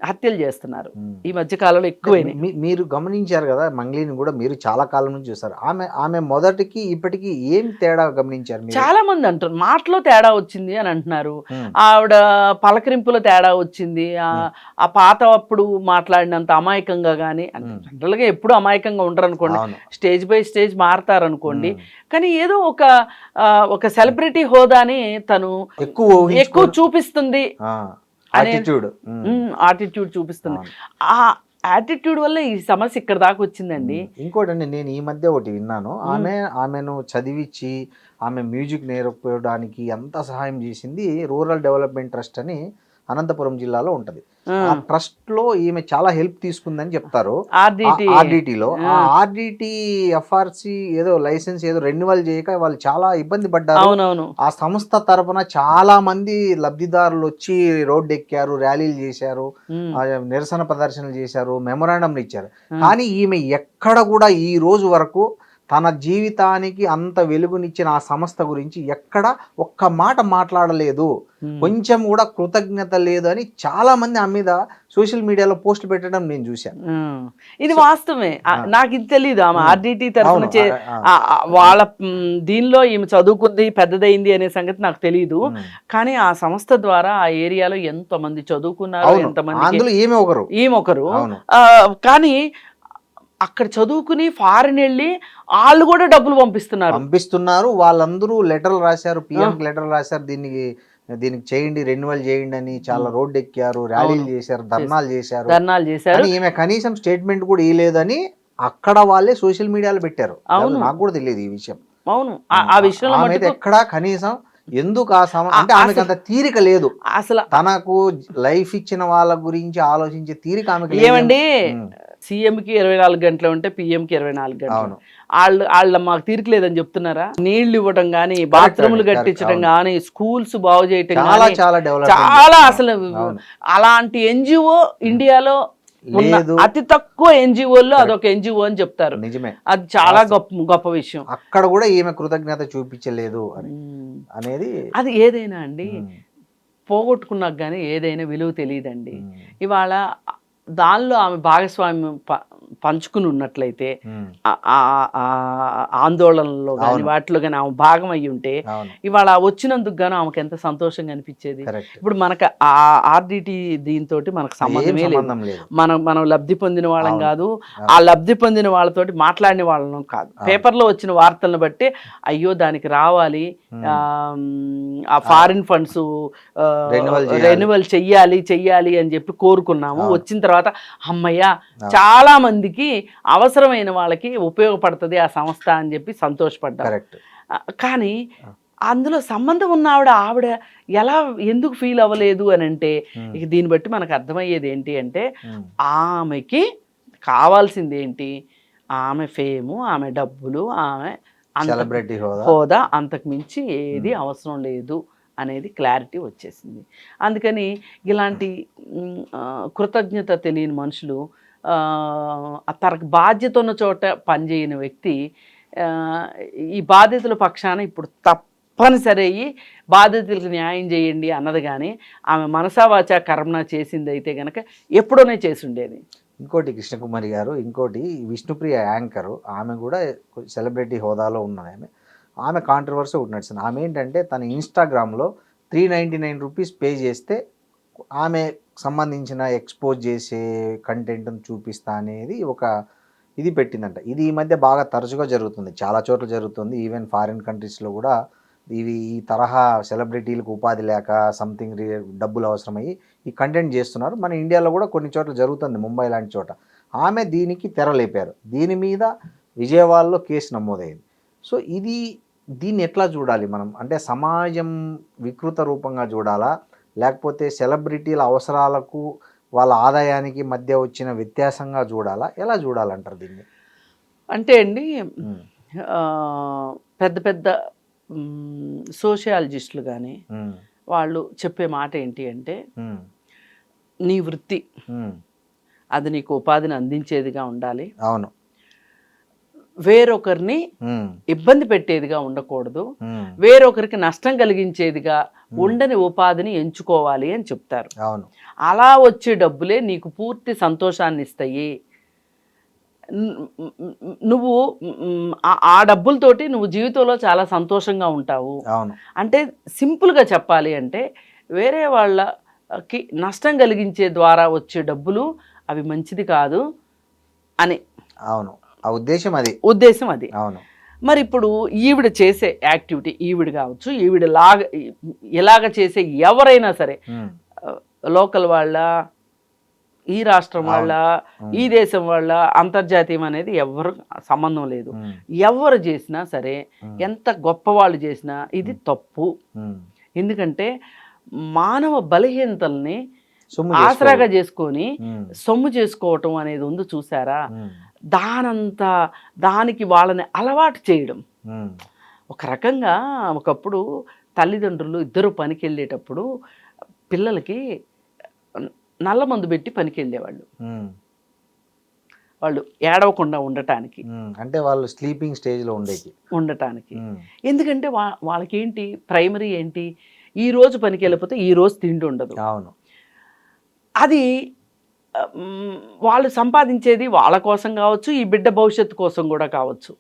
హత్యలు చేస్తున్నారు ఉమ్. ఈ మధ్య కాలంలో ఎక్కువైనాయి. మీరు గమనించారు కదా, మంగ్లీని కూడా మీరు చాలా కాలం నుంచి చూస్తారు. ఆమె మొదటికి ఇప్పటికి ఏం తేడా గమనించారు మీరు? చాలా మంది అంటారు మాటలో తేడా వచ్చింది అని అంటున్నారు. ఉమ్, ఆవిడ పలకరింపులో తేడా వచ్చింది. ఆ పాత అప్పుడు మాట్లాడినంత అమాయకంగా కానీ, అంటే జనరల్గా ఎప్పుడు అమాయకంగా ఉండరు అనుకోండి, అవును. స్టేజ్ బై స్టేజ్ మారుతారు అనుకోండి. ఉమ్. కానీ ఏదో ఒక సెలబ్రిటీ హోదాని తను ఎక్కువ చూపిస్తుంది, ఆటిట్యూడ్ చూపిస్తుంది. ఆ యాటిట్యూడ్ వల్ల ఈ సమస్య ఇక్కడ దాకా వచ్చిందండి. ఇంకోటండి, నేను ఈ మధ్య ఒకటి విన్నాను. ఆమెను చదివించి ఆమె మ్యూజిక్ నేర్పడానికి ఎంత సహాయం చేసింది రూరల్ డెవలప్మెంట్ ట్రస్ట్ అని అనంతపురం జిల్లాలో ఉంటది. ఆ ట్రస్ట్ లో ఈమె చాలా హెల్ప్ తీసుకుందని చెప్తారు. ఆర్డిటిలో ఆర్డిటి ఎఫ్ఆర్సి ఏదో లైసెన్స్ ఏదో రెన్యువల్ చేయక వాళ్ళు చాలా ఇబ్బంది పడ్డారు. ఆ సంస్థ తరపున చాలా మంది లబ్ధిదారులు వచ్చి రోడ్డు ఎక్కారు, ర్యాలీలు చేశారు, నిరసన ప్రదర్శనలు చేశారు, మెమొరాండంలు ఇచ్చారు. కానీ ఈమె ఎక్కడ కూడా ఈ రోజు వరకు తన జీవితానికి అంత వెలుగునిచ్చిన ఆ సంస్థ గురించి ఎక్కడ ఒక్క మాట మాట్లాడలేదు, కొంచెం కూడా కృతజ్ఞత లేదు అని చాలా మంది ఆమె మీద సోషల్ మీడియాలో పోస్టులు పెట్టడం నేను చూశాను. ఇది వాస్తవమే. నాకు ఇది తెలియదు. ఆమె ఆర్డిటి తరఫున వాళ్ళ దీనిలో ఈమె చదువుకుంది, పెద్దదైంది అనే సంగతి నాకు తెలియదు. కానీ ఆ సంస్థ ద్వారా ఆ ఏరియాలో ఎంతో మంది చదువుకున్నారు, ఎంతమంది ఈమె ఒకరు. కానీ అక్కడ చదువుకుని ఫారిన్ వెళ్ళి వాళ్ళు కూడా డబ్బులు పంపిస్తున్నారు. వాళ్ళందరూ లెటర్లు రాశారు, పిఎంకి లెటర్లు రాశారు, దీనికి చేయండి, రెన్యువల్ చేయండి అని. చాలా రోడ్డు ఎక్కారు, ర్యాలీలు చేశారు, ధర్నాలు చేశారు. ఈమె కనీసం స్టేట్మెంట్ కూడా ఇవ్వలేదని అక్కడ వాళ్ళే సోషల్ మీడియాలో పెట్టారు. నాకు కూడా తెలియదు ఈ విషయం. అవును, ఆ విషయంలో ఎక్కడ కనీసం ఎందుకు అంటే ఆమెకు అంత తీరిక లేదు. అసలు తనకు లైఫ్ ఇచ్చిన వాళ్ళ గురించి ఆలోచించే తీరిక ఆమెకు ఏమండి. సీఎంకి 24 గంటలు ఉంటే పిఎంకి 24 గంటలు. వాళ్ళ మాకు తీరిక లేదని చెప్తున్నారా? నీళ్లు ఇవ్వడం కానీ, బాత్రూములు కట్టించడం కానీ, స్కూల్స్ బాగు చేయటం కానీ, చాలా అసలు అలాంటి ఎన్జిఓ ఇండియాలో అతి తక్కువ ఎన్జిఓల్లో అదొక ఎన్జిఓ అని చెప్తారు. నిజమే, అది చాలా గొప్ప విషయం. అక్కడ కూడా ఈమె కృతజ్ఞత చూపించలేదు అనేది. అది ఏదైనా అండి, పోగొట్టుకున్నాక కానీ ఏదైనా విలువ తెలియదండి. ఇవాళ దానిలో ఆమె భాగస్వామ్యం పంచుకుని ఉన్నట్లయితే ఆందోళనలో కానీ వాటిలో కానీ ఆమె భాగం అయ్యి ఉంటే ఇవాళ వచ్చినందుకు గాను ఆమెకు ఎంత సంతోషంగా అనిపించేది. ఇప్పుడు మనకు ఆ ఆర్డిటి దీంతో మనకు సంబంధమే లేదు. మనం లబ్ధి పొందిన వాళ్ళం కాదు, ఆ లబ్ధి పొందిన వాళ్ళతోటి మాట్లాడిన వాళ్ళం కాదు. పేపర్లో వచ్చిన వార్తలను బట్టి అయ్యో దానికి రావాలి, ఆ ఫారిన్ ఫండ్స్ రెన్యువల్ చెయ్యాలి అని చెప్పి కోరుకున్నాము. వచ్చిన తర్వాత అమ్మయ్య చాలా మందికి అవసరమైన వాళ్ళకి ఉపయోగపడుతుంది ఆ సంస్థ అని చెప్పి సంతోషపడ్డారు. కానీ అందులో సంబంధం ఉన్న ఆవిడ ఎందుకు ఫీల్ అవ్వలేదు అని అంటే, ఇక దీన్ని బట్టి మనకు అర్థమయ్యేది ఏంటి అంటే, ఆమెకి కావాల్సింది ఏంటి? ఆమె ఫేము, ఆమె డబ్బులు, ఆమె సెలబ్రిటీ హోదా, అంతకు మించి ఏది అవసరం లేదు అనేది క్లారిటీ వచ్చేసింది. అందుకని ఇలాంటి కృతజ్ఞత తెలియని మనుషులు, తనకు బాధ్యత ఉన్న చోట పనిచేయని వ్యక్తి ఈ బాధితుల పక్షాన ఇప్పుడు తప్పనిసరి అయ్యి బాధితులకు న్యాయం చేయండి అన్నది. కానీ ఆమె మనసావాచ కర్మణ చేసింది అయితే కనుక ఎప్పుడోనే చేసి ఉండేది. ఇంకోటి కృష్ణకుమారి గారు, ఇంకోటి విష్ణుప్రియ యాంకరు, ఆమె కూడా సెలబ్రిటీ హోదాలో ఉన్నది. ఆమె కాంట్రవర్సీ ఒకటి నడుస్తుంది. ఆమె ఏంటంటే తన ఇన్స్టాగ్రామ్లో 399 రూపీస్ పే చేస్తే ఆమె సంబంధించిన ఎక్స్పోజ్ చేసే కంటెంట్ను చూపిస్తా అనేది ఒక ఇది పెట్టిందంట. ఇది ఈ మధ్య బాగా తరచుగా జరుగుతుంది, చాలా చోట్ల జరుగుతుంది. ఈవెన్ ఫారిన్ కంట్రీస్లో కూడా ఈ తరహా సెలబ్రిటీలకు ఉపాధి లేక సంథింగ్ డబ్బులు అవసరమయ్యి ఈ కంటెంట్ చేస్తున్నారు. మన ఇండియాలో కూడా కొన్ని చోట్ల జరుగుతుంది, ముంబై లాంటి చోట. ఆమె దీనికి తెరలేపారు. దీని మీద విజయవాడలో కేసు నమోదైంది. సో దీన్ని ఎట్లా చూడాలి మనం? అంటే సమాజం వికృత రూపంగా చూడాలా, లేకపోతే సెలబ్రిటీల అవసరాలకు వాళ్ళ ఆదాయానికి మధ్య వచ్చిన వ్యత్యాసంగా చూడాలా, ఎలా చూడాలంటారు దీన్ని? అంటే అండి పెద్ద పెద్ద సోషియాలజిస్టులు కానీ వాళ్ళు చెప్పే మాట ఏంటి అంటే, నీ వృత్తి అది నీకు ఉపాధిని అందించేదిగా ఉండాలి. అవును. వేరొకరిని ఇబ్బంది పెట్టేదిగా ఉండకూడదు, వేరొకరికి నష్టం కలిగించేదిగా ఉండని ఉపాధిని ఎంచుకోవాలి అని చెప్తారు. అవును. అలా వచ్చే డబ్బులే నీకు పూర్తి సంతోషాన్ని ఇస్తాయి. నువ్వు ఆ డబ్బులతోటి నువ్వు జీవితంలో చాలా సంతోషంగా ఉంటావు. అవును. అంటే సింపుల్గా చెప్పాలి అంటే, వేరే వాళ్ళకి నష్టం కలిగించే ద్వారా వచ్చే డబ్బులు అవి మంచిది కాదు అని. అవును, ఆ ఉద్దేశం అది. అవును. మరి ఇప్పుడు ఈవిడ చేసే యాక్టివిటీ, ఈవిడ కావచ్చు, ఇలాగ చేసే ఎవరైనా సరే, లోకల్ వాళ్ళ, ఈ రాష్ట్రం వాళ్ళ, ఈ దేశం వాళ్ళ, అంతర్జాతీయం అనేది ఎవరు సంబంధం లేదు. ఎవరు చేసినా సరే, ఎంత గొప్ప వాళ్ళు చేసినా ఇది తప్పు. ఎందుకంటే మానవ బలహీనతల్ని ఆసరాగా చేసుకొని సొమ్ము చేసుకోవటం అనేది ఉంది చూసారా, దానికి వాళ్ళని అలవాటు చేయడం. ఒక రకంగా ఒకప్పుడు తల్లిదండ్రులు ఇద్దరు పనికి వెళ్ళేటప్పుడు పిల్లలకి నల్ల మందు పెట్టి పనికి వెళ్ళేవాళ్ళు, వాళ్ళు ఏడవకుండా ఉండటానికి. అంటే వాళ్ళు స్లీపింగ్ స్టేజ్లో ఉండటానికి. ఎందుకంటే వాళ్ళకేంటి ప్రైమరీ ఏంటి, ఈ రోజు పనికి వెళ్ళిపోతే ఈ రోజు తిండి ఉండదు. అవును. అది వాళ్ళు సంపాదించేది వాళ్ళ కోసం కావచ్చు, ఈ బిడ్డ భవిష్యత్తు కోసం కూడా కావచ్చు,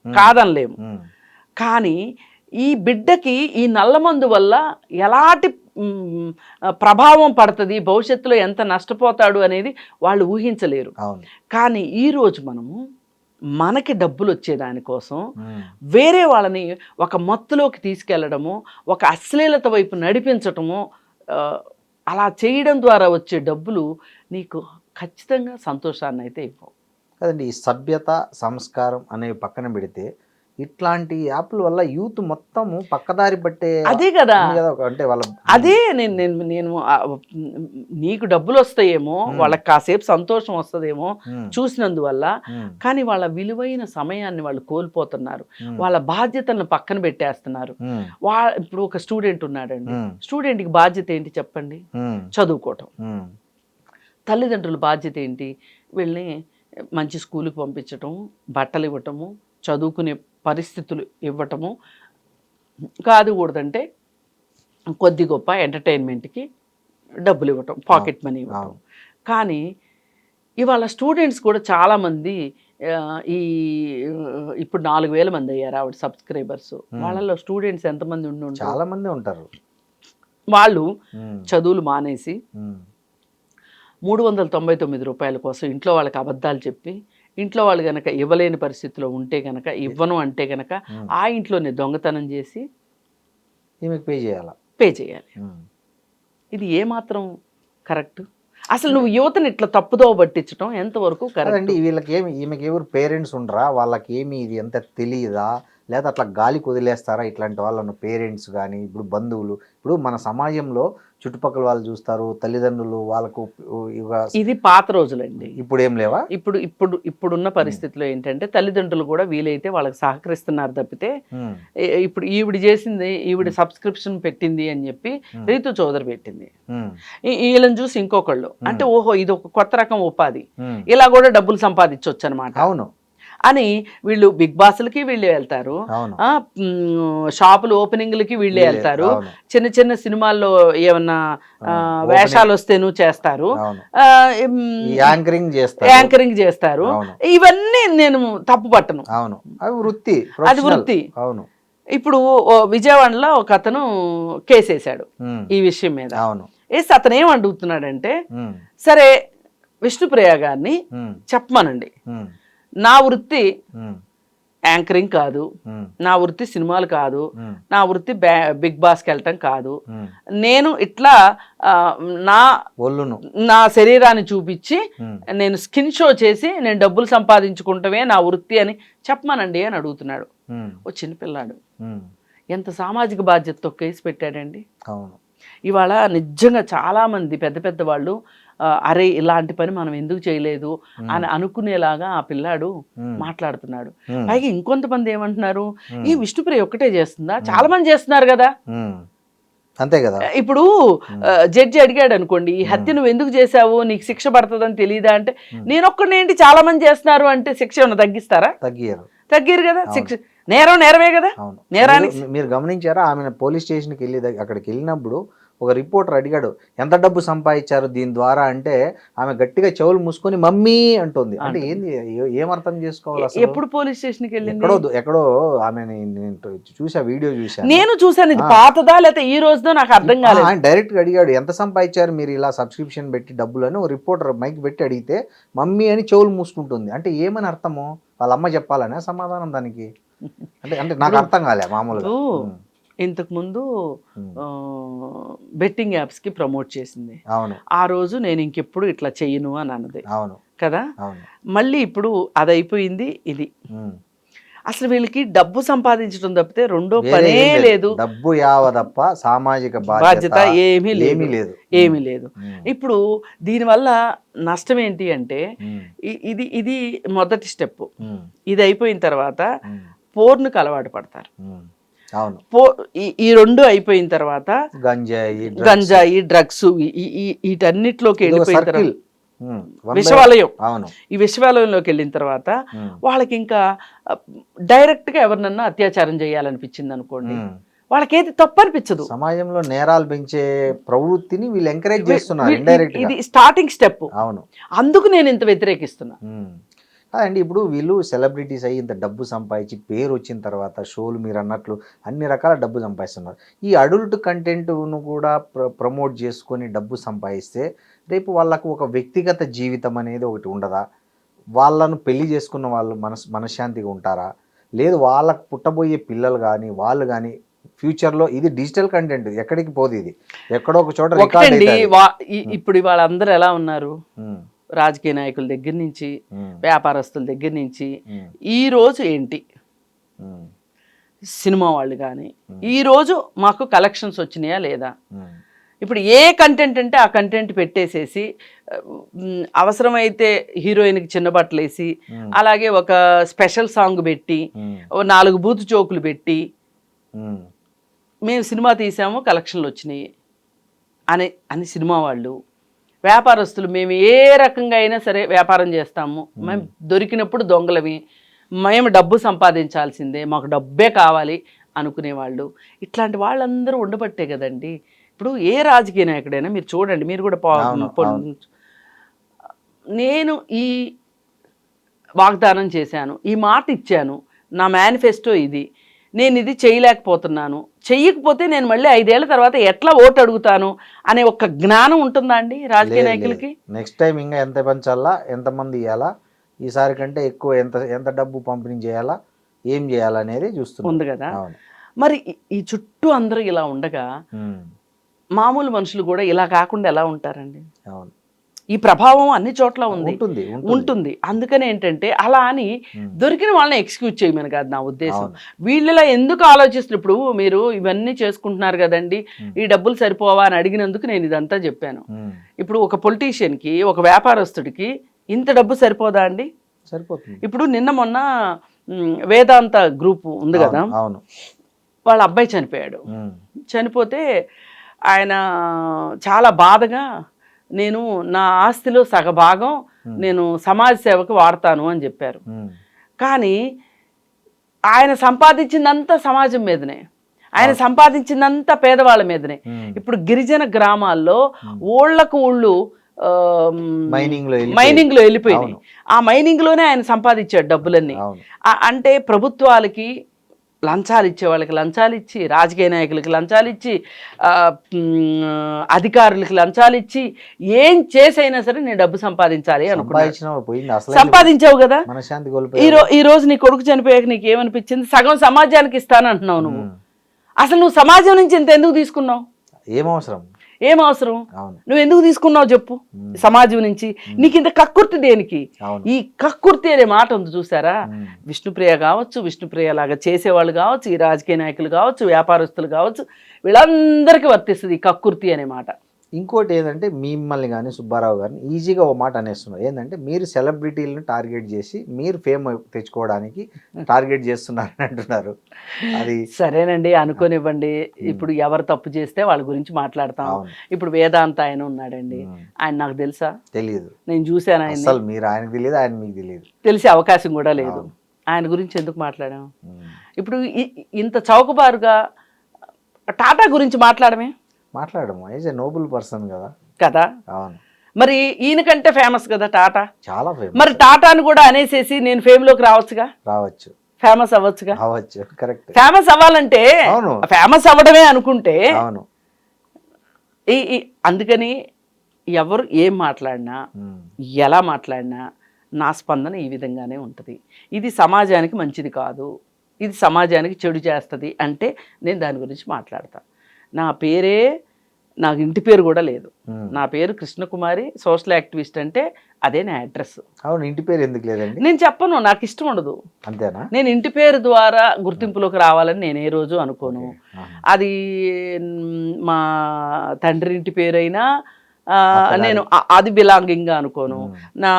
కాదనలేము. కానీ ఈ బిడ్డకి ఈ నల్లమందు వల్ల ఎలాంటి ప్రభావం పడుతుంది, భవిష్యత్తులో ఎంత నష్టపోతాడు అనేది వాళ్ళు ఊహించలేరు. కానీ ఈరోజు మనము మనకి డబ్బులు వచ్చేదానికోసం వేరే వాళ్ళని ఒక మత్తులోకి తీసుకెళ్లడము, ఒక అశ్లీలత వైపు నడిపించటము, అలా చేయడం ద్వారా వచ్చే డబ్బులు నీకు ఖచ్చితంగా సంతోషాన్ని అయితే ఇవ్వవు కదండి. ఈ సభ్యత, సంస్కారం అనేవి పక్కన పెడితే ఇట్లాంటి యాప్ల వల్ల యూత్ మొత్తము పక్కదారి పట్టే. అదే కదా, అంటే వాళ్ళ అదే నేను నీకు డబ్బులు వస్తాయేమో, వాళ్ళకి కాసేపు సంతోషం వస్తుందేమో చూసినందువల్ల, కానీ వాళ్ళ విలువైన సమయాన్ని వాళ్ళు కోల్పోతున్నారు, వాళ్ళ బాధ్యతలను పక్కన పెట్టేస్తున్నారు. ఇప్పుడు ఒక స్టూడెంట్ ఉన్నాడండి, స్టూడెంట్కి బాధ్యత ఏంటి చెప్పండి? చదువుకోవటం. తల్లిదండ్రుల బాధ్యత ఏంటి? వీళ్ళని మంచి స్కూల్కి పంపించటము, బట్టలు ఇవ్వటము, చదువుకునే పరిస్థితులు ఇవ్వటము, కాదుకూడదంటే కొద్ది గొప్ప ఎంటర్టైన్మెంట్కి డబ్బులు ఇవ్వటం, పాకెట్ మనీ ఇవ్వటం. కానీ ఇవాళ స్టూడెంట్స్ కూడా చాలామంది ఇప్పుడు 4,000 మంది అయ్యారు ఆవిడ సబ్స్క్రైబర్స్. వాళ్ళలో స్టూడెంట్స్ ఎంతమంది ఉండి చాలా మంది ఉంటారు. వాళ్ళు చదువులు మానేసి 399 రూపాయల కోసం ఇంట్లో వాళ్ళకి అబద్ధాలు చెప్పి, ఇంట్లో వాళ్ళు కనుక ఇవ్వలేని పరిస్థితిలో ఉంటే కనుక, ఇవ్వను అంటే కనుక ఆ ఇంట్లోనే దొంగతనం చేసి ఈమెకు పే చేయాలి. ఇది ఏమాత్రం కరెక్ట్? అసలు నువ్వు యువతని ఇట్లా తప్పుదో పట్టించడం ఎంతవరకు కరెక్ట్ అండి? ఈమెకి ఎవరు పేరెంట్స్ ఉండరా? వాళ్ళకి ఏమి ఇది ఎంత తెలియదా, లేదా అట్లా గాలికి వదిలేస్తారా ఇట్లాంటి వాళ్ళను? పేరెంట్స్ కానీ, ఇప్పుడు బంధువులు, ఇప్పుడు మన సమాజంలో చుట్టుపక్కల వాళ్ళు చూస్తారు, తల్లిదండ్రులు వాళ్ళకు. ఇది పాత రోజులండి, ఇప్పుడు ఏం లేవా? ఇప్పుడున్న పరిస్థితిలో ఏంటంటే తల్లిదండ్రులు కూడా వీలైతే వాళ్ళకి సహకరిస్తున్నారు తప్పితే, ఇప్పుడు ఈవిడ సబ్స్క్రిప్షన్ పెట్టింది అని చెప్పి రీతు చౌదరి పెట్టింది, వీళ్ళని చూసి ఇంకొకళ్ళు అంటే ఓహో ఇది ఒక కొత్త రకం ఉపాధి, ఇలా కూడా డబ్బులు సంపాదించవచ్చు అనమాట. అవును అని వీళ్ళు బిగ్ బాస్లకి వీళ్ళే వెళ్తారు, షాపులు ఓపెనింగ్లకి వీళ్ళే వెళ్తారు, చిన్న చిన్న సినిమాల్లో ఏమన్నా వేషాలు వస్తేను చేస్తారు, యాంకరింగ్ చేస్తారు. ఇవన్నీ నేను తప్పు పట్టను, అది వృత్తి. ఇప్పుడు విజయవాడలో ఒక అతను కేసేశాడు ఈ విషయం మీద. వేసి అతను ఏం అడుగుతున్నాడంటే, సరే విష్ణుప్రియ గారిని చెప్పమనండి, నా వృత్తి యాంకరింగ్ కాదు, నా వృత్తి సినిమాలు కాదు, నా వృత్తి బిగ్ బాస్కి వెళ్ళటం కాదు. నేను ఇట్లా నా శరీరాన్ని చూపించి నేను స్కిన్ షో చేసి నేను డబ్బులు సంపాదించుకుంటమే నా వృత్తి అని చెప్పమానండి అని అడుగుతున్నాడు ఓ చిన్నపిల్లాడు. ఎంత సామాజిక బాధ్యతతో కేసు పెట్టాడండి. ఇవాళ నిజంగా చాలా మంది పెద్ద పెద్ద వాళ్ళు అరే ఇలాంటి పని మనం ఎందుకు చేయలేదు అని అనుకునేలాగా ఆ పిల్లాడు మాట్లాడుతున్నాడు. పైగా ఇంకొంతమంది ఏమంటున్నారు, ఈ విష్ణుప్రియ ఒక్కటే చేస్తుందా, చాలా మంది చేస్తున్నారు కదా. అంతే కదా. ఇప్పుడు జడ్జి అడిగాడు అనుకోండి, ఈ హత్య నువ్వు ఎందుకు చేసావు, నీకు శిక్ష పడుతుందని తెలియదా అంటే, నేను ఒక్కడేంటి చాలా మంది చేస్తున్నారు అంటే శిక్ష ఏమన్నా తగ్గిస్తారా? తగ్గిరు కదా. శిక్ష నేరమే కదా. నేరానికి మీరు గమనించారా, ఆమె పోలీస్ స్టేషన్కి వెళ్ళి అక్కడికి వెళ్ళినప్పుడు ఒక రిపోర్టర్ అడిగాడు ఎంత డబ్బు సంపాదించారు దీని ద్వారా అంటే, ఆమె గట్టిగా చెవులు మూసుకొని మమ్మీ అంటుంది. అంటే ఏంది, ఏమర్థం చేసుకోవాలి అసలు? ఎప్పుడు పోలీస్ స్టేషన్కి వెళ్ళింది? ఎక్కడో ఆమె చూసా, వీడియో చూసా, నేను చూసాను. ఇది పాతదా లేకపోతే ఈ రోజుదో నాకు అర్థం కాలేదు. ఆయన డైరెక్ట్ గా అడిగాడు ఎంత సంపాదించారు మీరు ఇలా సబ్స్క్రిప్షన్ పెట్టి డబ్బులు అని. ఒక రిపోర్టర్ మైక్ పెట్టి అడిగితే మమ్మీ అని చెవులు మూసుకుంటుంది. అంటే ఏమని అర్థము? వాళ్ళ అమ్మ చెప్పాలనే సమాధానం దానికి? అంటే నాకు అర్థం కాలే మామూలుగా. ఇంతకుముందు బెట్టింగ్ యాప్స్ కి ప్రమోట్ చేసింది. ఆ రోజు నేను ఇంకెప్పుడు ఇట్లా చెయ్యను అని అన్నది కదా. మళ్ళీ ఇప్పుడు అది అయిపోయింది. ఇది అసలు వీళ్ళకి డబ్బు సంపాదించడం తప్పితే రెండో పనే లేదు. డబ్బు యావదప్ప సామాజిక బాధ్యత ఏమీ లేదు. ఇప్పుడు దీనివల్ల నష్టం ఏంటి అంటే, ఇది మొదటి స్టెప్. ఇది అయిపోయిన తర్వాత పోర్నుకు అలవాటు పడతారు. ఈ రెండు అయిపోయిన తర్వాత గంజాయి డ్రగ్స్ వీటన్నిటిలోకి వెళ్ళిపోయిన తర్వాత విషవాలయం, ఈ విషవాలయంలోకి వెళ్ళిన తర్వాత వాళ్ళకి ఇంకా డైరెక్ట్ గా ఎవరినన్నా అత్యాచారం చేయాలనిపించింది అనుకోండి, వాళ్ళకేది తప్పు అనిపించదు. సమాజంలో నేరాలు పెంచే ప్రవృత్తిని వీళ్ళు ఎంకరేజ్ చేస్తున్నారు. ఇది స్టార్టింగ్ స్టెప్. అందుకు నేను ఇంత వ్యతిరేకిస్తున్నా. అండి ఇప్పుడు వీళ్ళు సెలబ్రిటీస్ అయ్యి ఇంత డబ్బు సంపాదించి పేరు వచ్చిన తర్వాత షోలు మీరు అన్నట్లు అన్ని రకాల డబ్బు సంపాదిస్తున్నారు. ఈ అడల్ట్ కంటెంట్ను కూడా ప్రమోట్ చేసుకొని డబ్బు సంపాదిస్తే రేపు వాళ్ళకు ఒక వ్యక్తిగత జీవితం అనేది ఒకటి ఉండదా? వాళ్ళను పెళ్లి చేసుకున్న వాళ్ళు మనశ్శాంతిగా ఉంటారా? లేదు వాళ్ళకు పుట్టబోయే పిల్లలు కానీ వాళ్ళు కానీ ఫ్యూచర్లో ఇది డిజిటల్ కంటెంట్ ఎక్కడికి పోదు, ఇది ఎక్కడో ఒక చోట రికార్డ్ అవుతుంది. ఇప్పుడు వాళ్ళందరూ ఎలా ఉన్నారు, రాజకీయ నాయకుల దగ్గర నుంచి వ్యాపారస్తుల దగ్గర నుంచి ఈ రోజు ఏంటి, సినిమా వాళ్ళు కానీ ఈ రోజు మాకు కలెక్షన్స్ వచ్చినాయా లేదా, ఇప్పుడు ఏ కంటెంట్ అంటే ఆ కంటెంట్ పెట్టేసేసి అవసరమైతే హీరోయిన్కి చిన్న బట్టలు వేసి అలాగే ఒక స్పెషల్ సాంగ్ పెట్టి 4 బూతు జోకులు పెట్టి మేము సినిమా తీసాము కలెక్షన్లు వచ్చినాయి అని సినిమా వాళ్ళు, వ్యాపారస్తులు మేము ఏ రకంగా అయినా సరే వ్యాపారం చేస్తాము, మేము దొరికినప్పుడు దొంగలవి, మేము డబ్బు సంపాదించాల్సిందే, మాకు డబ్బే కావాలి అనుకునేవాళ్ళు, ఇట్లాంటి వాళ్ళందరూ ఉండబట్టే కదండి. ఇప్పుడు ఏ రాజకీయ నాయకుడైనా మీరు చూడండి, మీరు కూడా నేను ఈ వాగ్దానం చేశాను, ఈ మాట ఇచ్చాను, నా మేనిఫెస్టో ఇది, నేను ఇది చేయలేకపోతున్నాను, చెయ్యకపోతే నేను మళ్ళీ 5 ఏళ్ల తర్వాత ఎట్లా ఓటు అడుగుతాను అనే ఒక జ్ఞానం ఉంటుందా అండి రాజకీయ నాయకులకి? నెక్స్ట్ టైం ఇంకా ఎంత పెంచాలా, ఎంతమంది ఇవ్వాలా, ఈసారి కంటే ఎక్కువ ఎంత డబ్బు పంపిణీ చేయాలా, ఏం చేయాలనేది ఉంది కదా. మరి ఈ చుట్టూ అందరూ ఇలా ఉండగా మామూలు మనుషులు కూడా ఇలా కాకుండా ఎలా ఉంటారండి? ఈ ప్రభావం అన్ని చోట్ల ఉంటుంది. అందుకని ఏంటంటే అలా అని దొరికిన వాళ్ళని ఎక్స్క్యూజ్ చేయమని కాదు నా ఉద్దేశం. వీళ్ళలా ఎందుకు ఆలోచిస్తున్నారు, ఇప్పుడు మీరు ఇవన్నీ చేసుకుంటున్నారు కదండి, ఈ డబ్బులు సరిపోవా అని అడిగినందుకు నేను ఇదంతా చెప్పాను. ఇప్పుడు ఒక పొలిటీషియన్కి, ఒక వ్యాపారస్తుడికి ఇంత డబ్బు సరిపోదా అండి? సరిపోతుంది. ఇప్పుడు మొన్న వేదాంత గ్రూప్ ఉంది కదా, వాళ్ళ అబ్బాయి చనిపోయాడు. చనిపోతే ఆయన చాలా బాధగా నేను నా ఆస్తిలో సగభాగం నేను సమాజ సేవకు వాడతాను అని చెప్పారు. కానీ ఆయన సంపాదించిందంతా సమాజం మీదనే, ఆయన సంపాదించిందంతా పేదవాళ్ళ మీదనే. ఇప్పుడు గిరిజన గ్రామాల్లో ఊళ్ళకు ఊళ్ళు మైనింగ్ లో వెళ్ళిపోయినాయి. ఆ మైనింగ్ లోనే ఆయన సంపాదించాడు డబ్బులన్నీ. అంటే ప్రభుత్వాలకి లంచాలు ఇచ్చే వాళ్ళకి లంచాలు ఇచ్చి, రాజకీయ నాయకులకి లంచాలు ఇచ్చి, అధికారులకి లంచాలు ఇచ్చి, ఏం చేసైనా సరే నేను డబ్బు సంపాదించాలి అనుకున్నాను. సంపాదించావు కదా. ఈ రోజు నీ కొడుకు చనిపోయాక నీకు ఏమనిపించింది? సగం సమాజానికి ఇస్తానంటున్నావు నువ్వు. అసలు నువ్వు సమాజం నుంచి ఇంత ఎందుకు తీసుకున్నావు? ఏం అవసరం? నువ్వు ఎందుకు తీసుకున్నావు చెప్పు? సమాజం నుంచి నీకు ఇంత కక్కుర్తి దేనికి? ఈ కక్కుర్తి అనే మాట ఉంది చూసారా? విష్ణుప్రియ కావచ్చు, విష్ణుప్రియ లాగా చేసేవాళ్ళు కావచ్చు, ఈ రాజకీయ నాయకులు కావచ్చు, వ్యాపారస్తులు కావచ్చు, వీళ్ళందరికీ వర్తిస్తుంది ఈ కక్కుర్తి అనే మాట. ఇంకోటి ఏంటంటే మిమ్మల్ని కానీ సుబ్బారావు గారిని ఈజీగా ఓ మాట అనేస్తున్నారు. ఏంటంటే మీరు సెలబ్రిటీలను టార్గెట్ చేసి మీరు ఫేమ్ తెచ్చుకోవడానికి టార్గెట్ చేస్తున్నారని అంటున్నారు. అది సరేనండి, అనుకోనివ్వండి. ఇప్పుడు ఎవరు తప్పు చేస్తే వాళ్ళ గురించి మాట్లాడతాం. ఇప్పుడు వేదాంత ఆయన ఉన్నాడండి, ఆయన నాకు తెలుసా? తెలియదు. నేను చూశాను ఆయన. అసలు మీరు ఆయనకు తెలియదు, ఆయన మీకు తెలియదు. తెలిసే అవకాశం కూడా లేదు. ఆయన గురించి ఎందుకు మాట్లాడాం? ఇప్పుడు ఇంత చౌకబారుగా టాటా గురించి మాట్లాడము. ఈజ్ ఎ నోబుల్ పర్సన్ కదా. అవును. మరి ఈయనకంటే ఫేమస్ కదా టాటా. చాలా ఫేమస్. మరి టాటాను కూడా అనేసేసి నేను ఫేమ్ లోకి రావచ్చు, ఫేమస్ అవ్వచ్చుగా. కరెక్ట్. ఫేమస్ అవ్వాలంటే ఫేమస్ అవ్వడమే అనుకుంటే అవును. అందుకని ఎవరు ఏం మాట్లాడినా, ఎలా మాట్లాడినా నా స్పందన ఈ విధంగానే ఉంటుంది. ఇది సమాజానికి మంచిది కాదు, ఇది సమాజానికి చెడు చేస్తుంది అంటే నేను దాని గురించి మాట్లాడతాను. నాకు ఇంటి పేరు కూడా లేదు. నా పేరు కృష్ణకుమారి, సోషల్ యాక్టివిస్ట్. అంటే అదే నా అడ్రస్. అవును. ఇంటి పేరు ఎందుకు లేదండి? నేను చెప్పను, నాకు ఇష్టం ఉండదు. అంతేనా? నేను ఇంటి పేరు ద్వారా గుర్తింపులోకి రావాలని నేను ఏ రోజు అనుకోను. అది మా తండ్రి ఇంటి పేరైనా నేను అది బిలాంగింగ్ గా అనుకోను. నా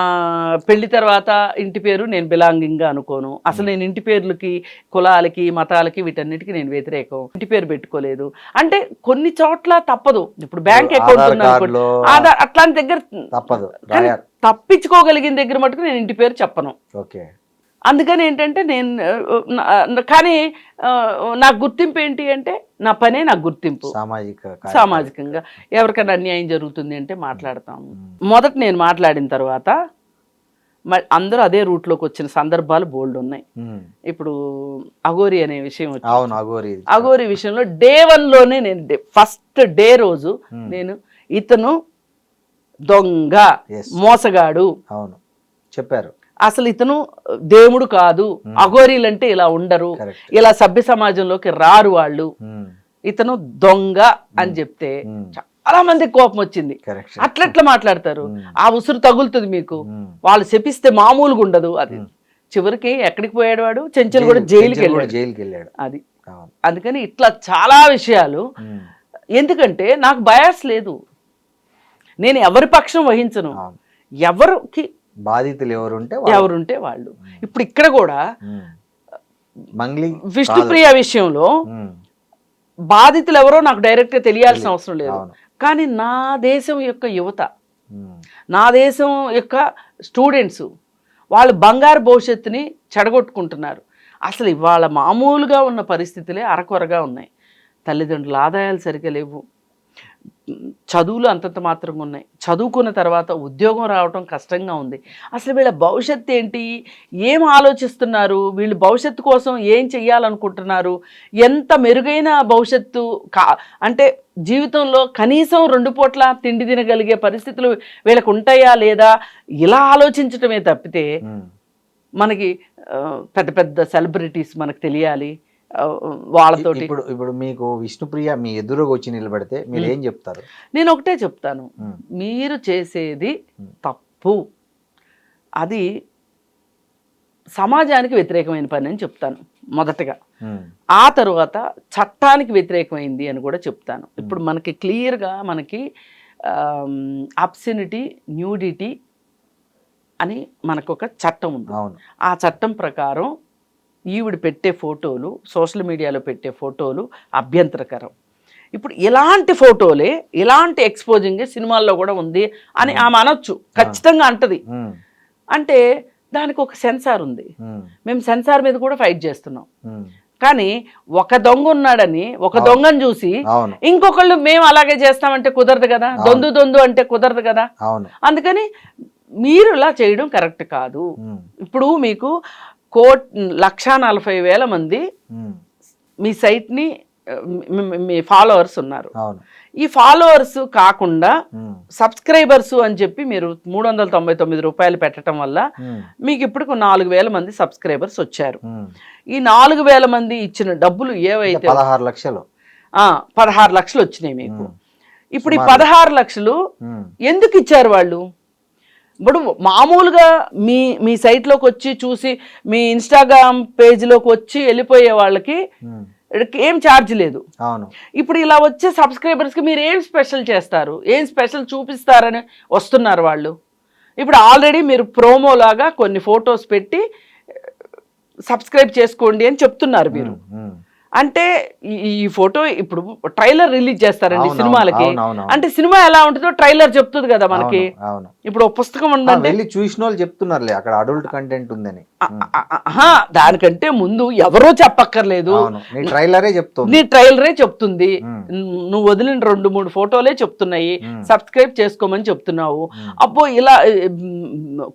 పెళ్లి తర్వాత ఇంటి పేరు నేను బిలాంగింగ్ గా అనుకోను. అసలు నేను ఇంటి పేర్లకి, కులాలకి, మతాలకి, వీటన్నిటికీ నేను వ్యతిరేకం. ఇంటి పేరు పెట్టుకోలేదు అంటే కొన్ని చోట్ల తప్పదు. ఇప్పుడు బ్యాంక్ అకౌంట్ ఉందనుకోండి, ఆధార్ అట్లాంటి దగ్గర తప్పదు. తప్పించుకోగలిగిన దగ్గర మటుకు నేను ఇంటి పేరు చెప్పను. అందుకని ఏంటంటే కానీ నా గుర్తింపు ఏంటి అంటే నా పనే నాకు గుర్తింపు. సామాజికంగా ఎవరికైనా అన్యాయం జరుగుతుంది అంటే మాట్లాడతాము. మొదట నేను మాట్లాడిన తర్వాత అందరూ అదే రూట్లోకి వచ్చిన సందర్భాలు బోల్డ్ ఉన్నాయి. ఇప్పుడు అఘోరి అనే విషయం వచ్చింది. అఘోరి విషయంలో డే 1 లోనే నేను ఫస్ట్ డే రోజు నేను ఇతను దొంగ, మోసగాడు చెప్పారు. అసలు ఇతను దేవుడు కాదు, అఘోరీలంటే ఇలా ఉండరు, ఇలా సభ్య సమాజంలోకి రారు వాళ్ళు, ఇతను దొంగ అని చెప్తే చాలా మంది కోపం వచ్చింది. అట్లెట్లా మాట్లాడతారు? ఆ ఉసురు తగులుతుంది మీకు. వాళ్ళు శపిస్తే మామూలుగా ఉండదు. అది చివరికి ఎక్కడికి పోయాడు వాడు? చెంచల్ కూడా జైలుకి వెళ్ళాడు. అది అందుకని ఇట్లా చాలా విషయాలు. ఎందుకంటే నాకు బయాస్ లేదు, నేను ఎవరి పక్షం వహించను. ఎవరికి బాధితులు ఎవరుంటే వాళ్ళు. ఇప్పుడు ఇక్కడ కూడా విష్ణుప్రియ విషయంలో బాధితులు ఎవరో నాకు డైరెక్ట్ గా తెలియాల్సిన అవసరం లేదు. కానీ నా దేశం యొక్క యువత, నా దేశం యొక్క స్టూడెంట్స్ వాళ్ళు బంగారు భవిష్యత్తుని చెడగొట్టుకుంటున్నారు. అసలు ఇవాళ మామూలుగా ఉన్న పరిస్థితులే అరకొరగా ఉన్నాయి. తల్లిదండ్రుల ఆదాయాలు సరిగ్గా లేవు, చదువులు అంతంత మాత్రంగా ఉన్నాయి, చదువుకున్న తర్వాత ఉద్యోగం రావటం కష్టంగా ఉంది. అసలు వీళ్ళ భవిష్యత్తు ఏంటి, ఏం ఆలోచిస్తున్నారు, వీళ్ళు భవిష్యత్తు కోసం ఏం చెయ్యాలనుకుంటున్నారు, ఎంత మెరుగైన భవిష్యత్తు అంటే జీవితంలో కనీసం 2 పూట్ల తిండి తినగలిగే పరిస్థితులు వీళ్ళకు ఉంటాయా లేదా, ఇలా ఆలోచించటమే తప్పితే మనకి పెద్ద పెద్ద సెలబ్రిటీస్ మనకు తెలియాలి వాళ్ళతోటి. ఇప్పుడు మీకు విష్ణుప్రియ మీ ఎదురుగా వచ్చి నిలబడితే మీరు ఏం చెప్తారు? నేను ఒకటే చెప్తాను, మీరు చేసేది తప్పు, అది సమాజానికి వ్యతిరేకమైన పని అని చెప్తాను మొదటగా. ఆ తర్వాత చట్టానికి వ్యతిరేకమైంది అని కూడా చెప్తాను. ఇప్పుడు మనకి క్లియర్గా మనకి అబ్సెనిటీ, న్యూడిటీ అని మనకు ఒక చట్టం ఉంది. ఆ చట్టం ప్రకారం ఈవిడ పెట్టే ఫోటోలు, సోషల్ మీడియాలో పెట్టే ఫోటోలు అభ్యంతరకరం. ఇప్పుడు ఇలాంటి ఫోటోలే, ఇలాంటి ఎక్స్పోజింగ్ సినిమాల్లో కూడా ఉంది అని ఆమె అనొచ్చు, ఖచ్చితంగా అంటది. అంటే దానికి ఒక సెన్సార్ ఉంది. మేము సెన్సార్ మీద కూడా ఫైట్ చేస్తున్నాం. కానీ ఒక దొంగ ఉన్నాడని ఒక దొంగను చూసి ఇంకొకళ్ళు మేము అలాగే చేస్తామంటే కుదరదు కదా, దొందు అంటే కుదరదు కదా. అందుకని మీరు ఇలా చేయడం కరెక్ట్ కాదు. ఇప్పుడు మీకు 1,40,000 మంది మీ సైట్ని మీ ఫాలోవర్స్ ఉన్నారు. అవును. ఈ ఫాలోవర్స్ కాకుండా ఉమ్, సబ్స్క్రైబర్స్ అని చెప్పి మీరు 399 రూపాయలు పెట్టడం వల్ల ఉమ్, మీకు ఇప్పుడు 4,000 మంది సబ్స్క్రైబర్స్ వచ్చారు. ఉమ్. ఈ 4,000 మంది ఇచ్చిన డబ్బులు ఏవైతే 16 లక్షలు. 16 లక్షలు వచ్చినాయి మీకు. ఉమ్. ఇప్పుడు ఈ 16 లక్షలు ఉమ్, ఎందుకు ఇచ్చారు వాళ్ళు? ఇప్పుడు మామూలుగా మీ సైట్లోకి వచ్చి చూసి మీ ఇన్స్టాగ్రామ్ పేజ్లోకి వచ్చి వెళ్ళిపోయే వాళ్ళకి ఉమ్. ఏం ఛార్జ్ లేదు. అవును. ఇప్పుడు ఇలా వచ్చే సబ్స్క్రైబర్స్కి మీరు ఏం స్పెషల్ చేస్తారు, ఏం స్పెషల్ చూపిస్తారని వస్తున్నారు వాళ్ళు. ఇప్పుడు ఆల్రెడీ మీరు ప్రోమో లాగా కొన్ని ఫొటోస్ పెట్టి సబ్స్క్రైబ్ చేసుకోండి అని చెప్తున్నారు మీరు. ఉమ్. అంటే ఈ ఫోటో ఇప్పుడు ట్రైలర్ రిలీజ్ చేస్తారండి అవును, సినిమాలకి. అవును, అవును, అవును. అంటే సినిమా ఎలా ఉంటుందో ట్రైలర్ చెప్తుంది కదా మనకి. అవును, అవును. ఇప్పుడు ఒక పుస్తకం ఉందంటే వెళ్ళి చూసిన వాళ్ళు చెప్తున్నారులే అక్కడ అడల్ట్ కంటెంట్ ఉందని. దానికంటే ముందు ఎవరో చెప్పక్కర్లేదు, అవును, నీ ట్రైలరే చెప్తుంది. నీ ట్రైలరే చెప్తుంది. ఉమ్. నువ్వు వదిలిన 2-3 ఫోటోలే చెప్తున్నాయి, ఉమ్. సబ్స్క్రైబ్ చేసుకోమని చెప్తున్నావు. ఉమ్. అబ్బో ఇలా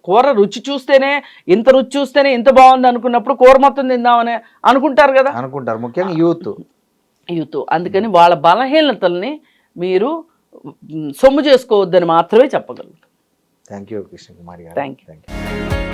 కూర రుచి చూస్తేనే ఇంత రుచి చూస్తేనే ఇంత బాగుంది అనుకున్నప్పుడు కూర మొత్తం తిందామని అనుకుంటారు కదా అనుకుంటారు, ముఖ్యంగా యూత్. అందుకని వాళ్ళ బలహీనతల్ని మీరు సొమ్ము చేసుకోవద్దని మాత్రమే చెప్పగలరు. థ్యాంక్ యూ కృష్ణ కుమారి గారు. Thank you. Thank you.